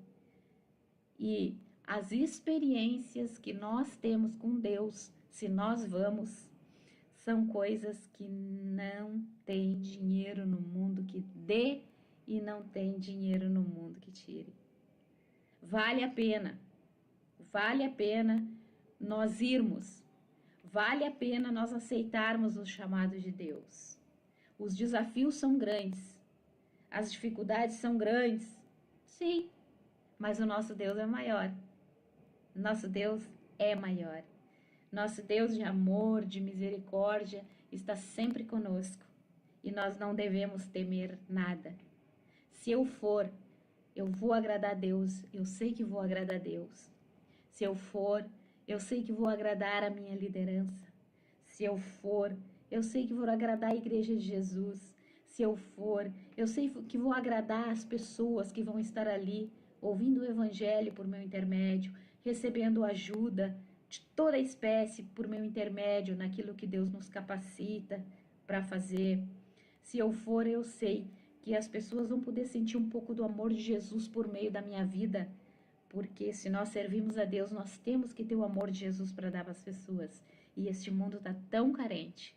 E as experiências que nós temos com Deus, se nós vamos, são coisas que não tem dinheiro no mundo que dê e não tem dinheiro no mundo que tire. Vale a pena nós irmos, vale a pena nós aceitarmos o chamado de Deus. Os desafios são grandes, as dificuldades são grandes, sim, mas o nosso Deus é maior. Nosso Deus é maior. Nosso Deus de amor, de misericórdia, está sempre conosco e nós não devemos temer nada. Se eu for, eu vou agradar a Deus, eu sei que vou agradar a Deus. Se eu for, eu sei que vou agradar a minha liderança. Se eu for, eu sei que vou agradar a Igreja de Jesus. Se eu for, eu sei que vou agradar as pessoas que vão estar ali, ouvindo o Evangelho por meu intermédio, recebendo ajuda de toda espécie por meu intermédio naquilo que Deus nos capacita para fazer. Se eu for, eu sei que as pessoas vão poder sentir um pouco do amor de Jesus por meio da minha vida, porque se nós servimos a Deus, nós temos que ter o amor de Jesus para dar para as pessoas. E este mundo está tão carente,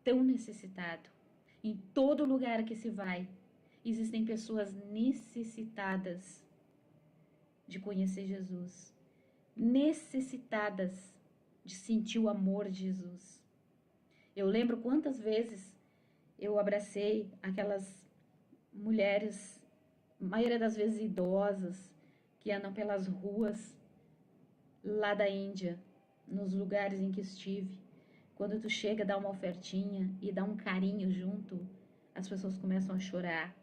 tão necessitado. Em todo lugar que se vai, existem pessoas necessitadas de conhecer Jesus, necessitadas de sentir o amor de Jesus. Eu lembro quantas vezes eu abracei aquelas mulheres, a maioria das vezes idosas, que andam pelas ruas lá da Índia, nos lugares em que estive. Quando tu chega, dá uma ofertinha e dá um carinho junto, as pessoas começam a chorar,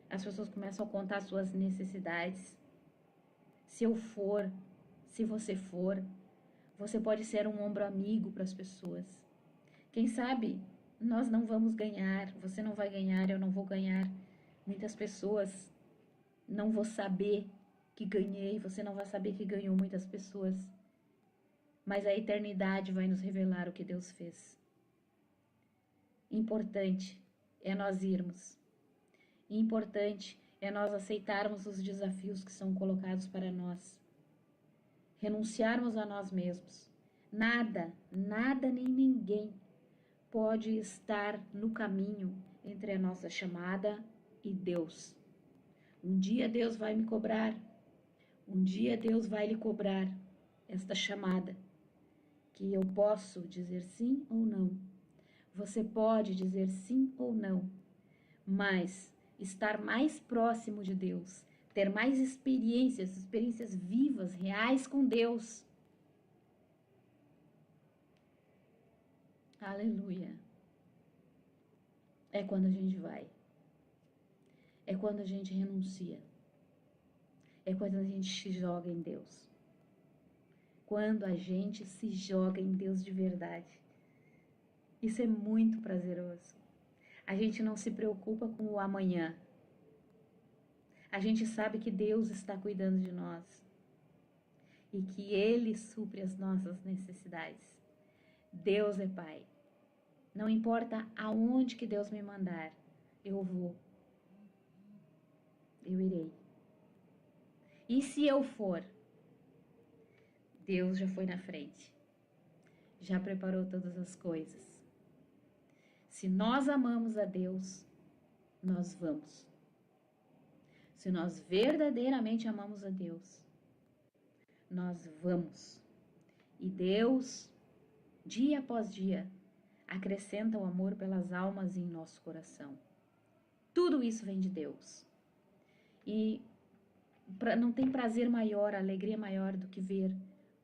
as pessoas começam a contar suas necessidades. Se eu for, se você for, você pode ser um ombro amigo para as pessoas. Quem sabe nós não vamos ganhar, você não vai ganhar, eu não vou ganhar. Muitas pessoas não vou saber que ganhei, você não vai saber que ganhou muitas pessoas. Mas a eternidade vai nos revelar o que Deus fez. Importante é nós irmos. Importante é nós aceitarmos os desafios que são colocados para nós. Renunciarmos a nós mesmos. Nada nem ninguém pode estar no caminho entre a nossa chamada e Deus. Um dia Deus vai me cobrar. Um dia Deus vai lhe cobrar esta chamada, que eu posso dizer sim ou não. Você pode dizer sim ou não, mas estar mais próximo de Deus, ter mais experiências vivas, reais com Deus. Aleluia. É quando a gente vai. É quando a gente renuncia. É quando a gente se joga em Deus. Quando a gente se joga em Deus de verdade. Isso é muito prazeroso. A gente não se preocupa com o amanhã. A gente sabe que Deus está cuidando de nós. E que Ele supre as nossas necessidades. Deus é Pai. Não importa aonde que Deus me mandar, eu vou. Eu irei. E se eu for? Deus já foi na frente. Já preparou todas as coisas. Se nós amamos a Deus, nós vamos. Se nós verdadeiramente amamos a Deus, nós vamos. E Deus, dia após dia, acrescenta o amor pelas almas em nosso coração. Tudo isso vem de Deus. E não tem prazer maior, alegria maior do que ver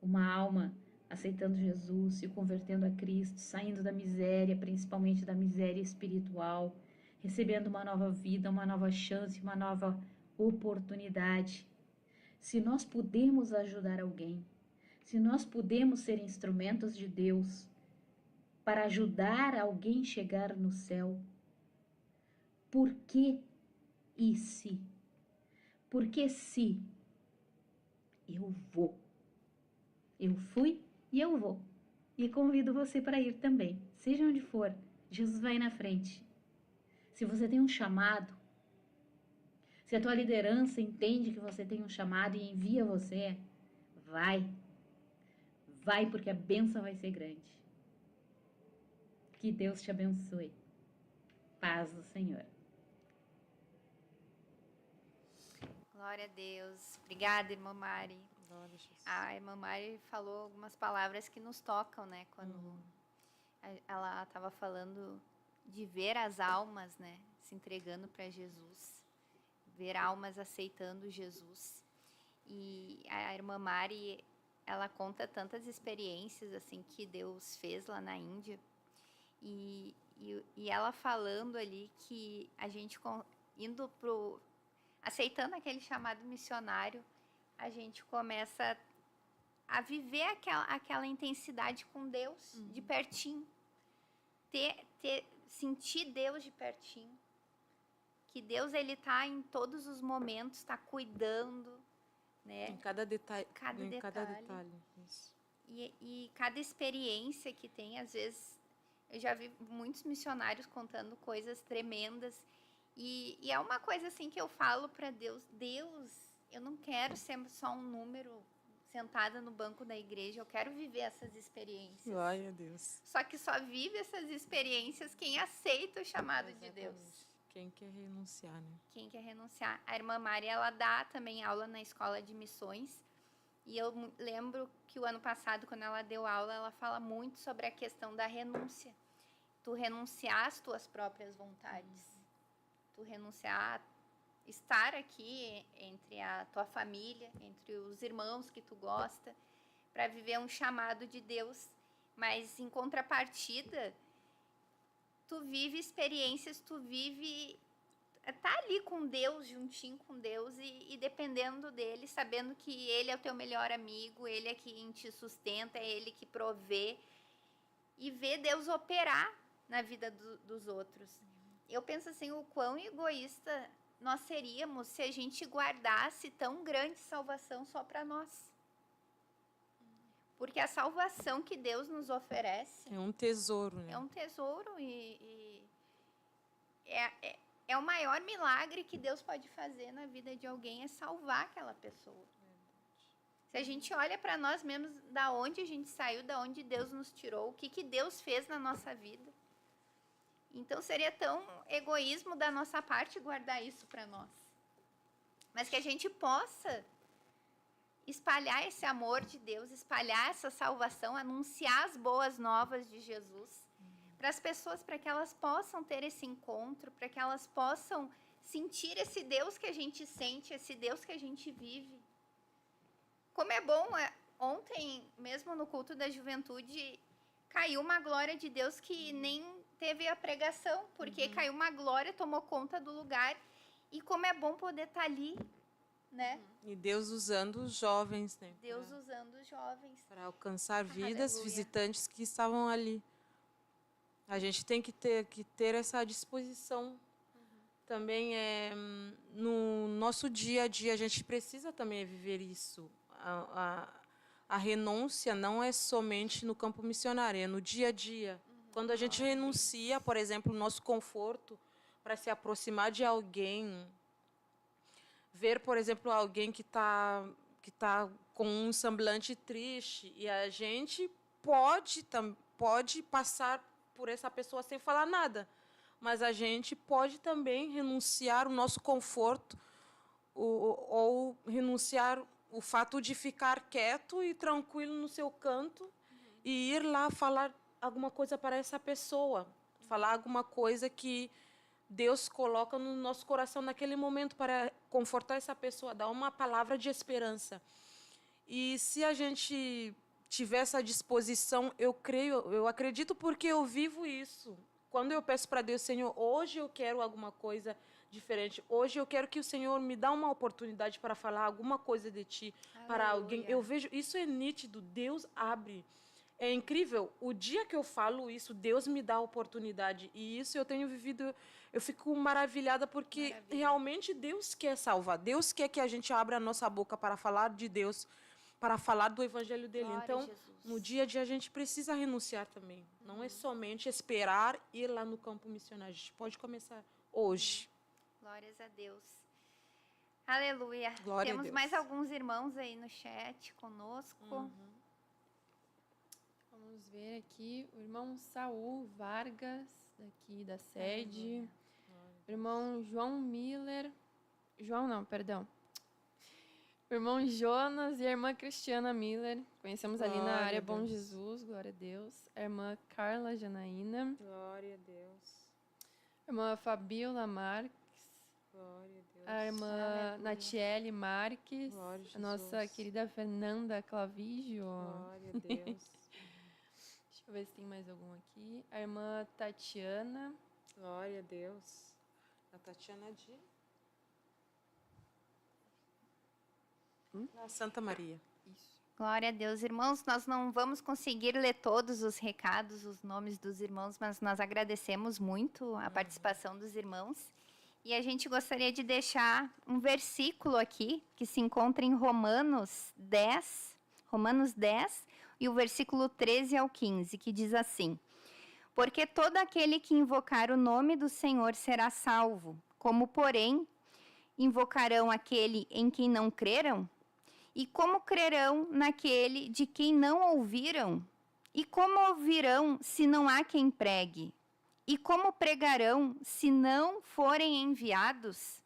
uma alma aceitando Jesus, se convertendo a Cristo, saindo da miséria, principalmente da miséria espiritual, recebendo uma nova vida, uma nova chance, uma nova oportunidade. Se nós podemos ajudar alguém, se nós podemos ser instrumentos de Deus para ajudar alguém a chegar no céu, por que e se? Porque se eu vou, eu fui e eu vou. E convido você para ir também, seja onde for, Jesus vai na frente. Se você tem um chamado, se a tua liderança entende que você tem um chamado e envia você, vai. Vai, porque a bênção vai ser grande. Que Deus te abençoe. Paz do Senhor. Glória a Deus. Obrigada, irmã Mari. Glória a Jesus. A irmã Mari falou algumas palavras que nos tocam, né? Quando ela estava falando de ver as almas, né? Se entregando para Jesus. Ver almas aceitando Jesus. E a irmã Mari, ela conta tantas experiências assim que Deus fez lá na Índia. E ela falando ali que a gente indo aceitando aquele chamado missionário, a gente começa a viver aquela intensidade com Deus de pertinho. Sentir Deus de pertinho. Que Deus, ele tá em todos os momentos, está cuidando, né? Em cada detalhe. Cada em detalhe. cada detalhe. Isso. E cada experiência que tem, às vezes, eu já vi muitos missionários contando coisas tremendas. E é uma coisa assim que eu falo para Deus: Deus, eu não quero ser só um número sentada no banco da igreja, eu quero viver essas experiências. Glória a Deus. Só que só vive essas experiências quem aceita o chamado de Deus. Quem quer renunciar, né? Quem quer renunciar. A irmã Mari, ela dá também aula na escola de missões. E eu lembro que o ano passado, quando ela deu aula, ela fala muito sobre a questão da renúncia. Tu renunciar às tuas próprias vontades. Tu renunciar a estar aqui entre a tua família, entre os irmãos que tu gosta, para viver um chamado de Deus. Mas, em contrapartida, tu vive experiências, tu vive... Tá ali com Deus, juntinho com Deus e dependendo dele, sabendo que ele é o teu melhor amigo, ele é quem te sustenta, é ele que provê. E ver Deus operar na vida dos outros. Eu penso assim, o quão egoísta nós seríamos se a gente guardasse tão grande salvação só para nós. Porque a salvação que Deus nos oferece... É um tesouro, né? É um tesouro e é o maior milagre que Deus pode fazer na vida de alguém, é salvar aquela pessoa. Se a gente olha para nós mesmos, da onde a gente saiu, da onde Deus nos tirou, o que Deus fez na nossa vida. Então seria tão egoísmo da nossa parte guardar isso para nós. Mas que a gente possa espalhar esse amor de Deus, espalhar essa salvação, anunciar as boas novas de Jesus para as pessoas, para que elas possam ter esse encontro, para que elas possam sentir esse Deus que a gente sente, esse Deus que a gente vive. Como é bom, ontem, mesmo no culto da juventude, caiu uma glória de Deus que nem teve a pregação, porque caiu uma glória, tomou conta do lugar. E como é bom poder estar ali, né? E Deus usando os jovens, né? Deus usando os jovens. Para alcançar vidas, Aleluia. visitantes que estavam ali. A gente tem que ter essa disposição. Também no nosso dia a dia, a gente precisa também viver isso. A renúncia não é somente no campo missionário, é no dia a dia. Quando a gente renuncia, por exemplo, o nosso conforto para se aproximar de alguém, ver, por exemplo, alguém que tá com um semblante triste e a gente pode passar por essa pessoa sem falar nada, mas a gente pode também renunciar o nosso conforto ou renunciar o fato de ficar quieto e tranquilo no seu canto e ir lá falar alguma coisa para essa pessoa, falar alguma coisa que Deus coloca no nosso coração naquele momento para confortar essa pessoa, dar uma palavra de esperança. E se a gente tiver essa disposição, eu acredito porque eu vivo isso. Quando eu peço para Deus, Senhor, hoje eu quero alguma coisa diferente. Hoje eu quero que o Senhor me dê uma oportunidade para falar alguma coisa de Ti para alguém. Eu vejo, isso é nítido, Deus abre. É incrível, o dia que eu falo isso, Deus me dá a oportunidade. E isso eu tenho vivido, eu fico maravilhada porque realmente Deus quer salvar. Deus quer que a gente abra a nossa boca para falar de Deus, para falar do evangelho dele. Glória Então, a Jesus. no dia a dia a gente precisa renunciar também. Não é somente esperar ir lá no campo missionário. A gente pode começar hoje. Glórias a Deus. Aleluia. Glória a Temos Deus. mais alguns irmãos aí no chat conosco. Vamos ver aqui o irmão Saul Vargas, daqui da sede. O irmão João Miller. O irmão Jonas e a irmã Cristiana Miller. Conhecemos ali na Glória área a Bom Deus. Jesus, glória a Deus. A irmã Carla Janaína. Glória a Deus. A irmã Fabiola Marques. Glória a Deus. A irmã Aleluia. Natiele Marques. Glória a A nossa Jesus. querida Fernanda Clavijo. Glória a Deus. Deixa eu ver se tem mais algum aqui. A irmã Tatiana. Glória a Deus. A Tatiana de Santa Maria. Isso. Glória a Deus, irmãos. Nós não vamos conseguir ler todos os recados, os nomes dos irmãos, mas nós agradecemos muito a participação dos irmãos. E a gente gostaria de deixar um versículo aqui, que se encontra em Romanos 10, e o versículo 13 ao 15, que diz assim: Porque todo aquele que invocar o nome do Senhor será salvo, como, porém, invocarão aquele em quem não creram? E como crerão naquele de quem não ouviram? E como ouvirão se não há quem pregue? E como pregarão se não forem enviados?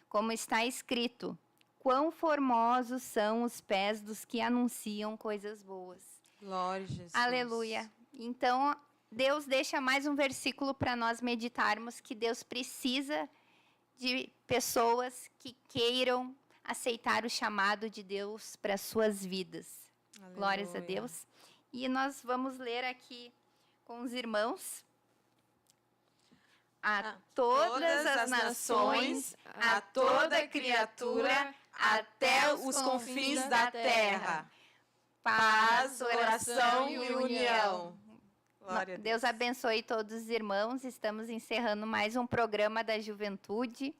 Como está escrito: quão formosos são os pés dos que anunciam coisas boas. Glória a Jesus. Aleluia. Então, Deus deixa mais um versículo para nós meditarmos, que Deus precisa de pessoas que queiram aceitar o chamado de Deus para suas vidas. Aleluia. Glórias a Deus. E nós vamos ler aqui com os irmãos. A todas as nações, a toda criatura, até os confins da terra. Paz, oração e união. Glória a Deus abençoe todos os irmãos. Estamos encerrando mais um programa da Juventude.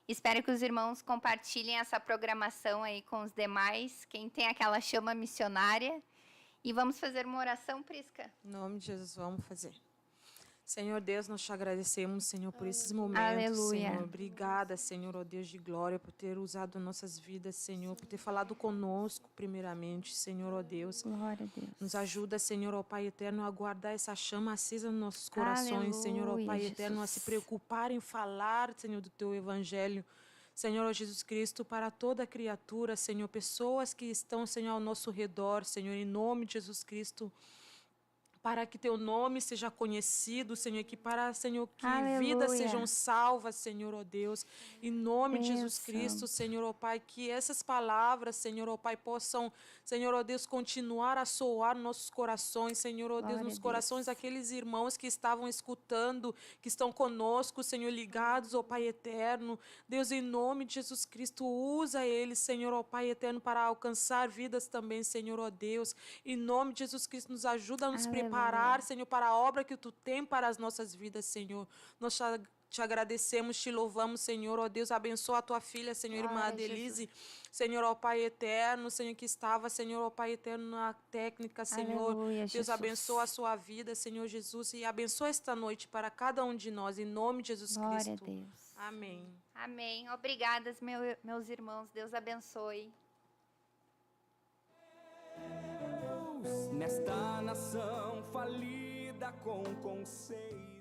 Espero que os irmãos compartilhem essa programação aí com os demais, quem tem aquela chama missionária. E vamos fazer uma oração, Prisca? Em nome de Jesus, vamos fazer. Senhor Deus, nós te agradecemos, Senhor, por esses momentos, Aleluia. Senhor. Obrigada, Senhor, ó Deus de glória, por ter usado nossas vidas, Senhor, por ter falado conosco, primeiramente, Senhor, ó Deus. Glória a Deus. Nos ajuda, Senhor, ó Pai eterno, a guardar essa chama acesa nos nossos corações, Senhor, ó Aleluia, Pai eterno, a se Jesus. preocupar em falar, Senhor, do Teu Evangelho. Senhor, ó Jesus Cristo, para toda criatura, Senhor, pessoas que estão, Senhor, ao nosso redor, Senhor, em nome de Jesus Cristo, para que Teu nome seja conhecido, Senhor, que para, Senhor, que Aleluia. vidas sejam salvas, Senhor, ó Deus, em nome de Jesus Deus Cristo, Santo. Senhor, ó Pai, que essas palavras, Senhor, ó Pai, possam, Senhor, ó Deus, continuar a soar nos nossos corações, Senhor, ó Deus, Glória nos a corações Deus. daqueles irmãos que estavam escutando, que estão conosco, Senhor, ligados, ó Pai eterno. Deus, em nome de Jesus Cristo, usa eles, Senhor, ó Pai eterno, para alcançar vidas também, Senhor, ó Deus. Em nome de Jesus Cristo, nos ajuda a nos Aleluia. preparar, Senhor, para a obra que Tu tem para as nossas vidas, Senhor. Nós te agradecemos, te louvamos, Senhor, ó Deus, abençoa a Tua filha, Senhor, irmã Glória a Adelise, Senhor, ó Pai eterno, Senhor, que estava, Senhor, ó Pai eterno, na técnica, Senhor. Aleluia, Deus, Jesus. abençoa a sua vida, Senhor Jesus, e abençoa esta noite para cada um de nós, em nome de Jesus Glória a Cristo. Deus. Amém. Amém. Obrigadas, meus irmãos. Deus abençoe. Nesta nação falida com conceito.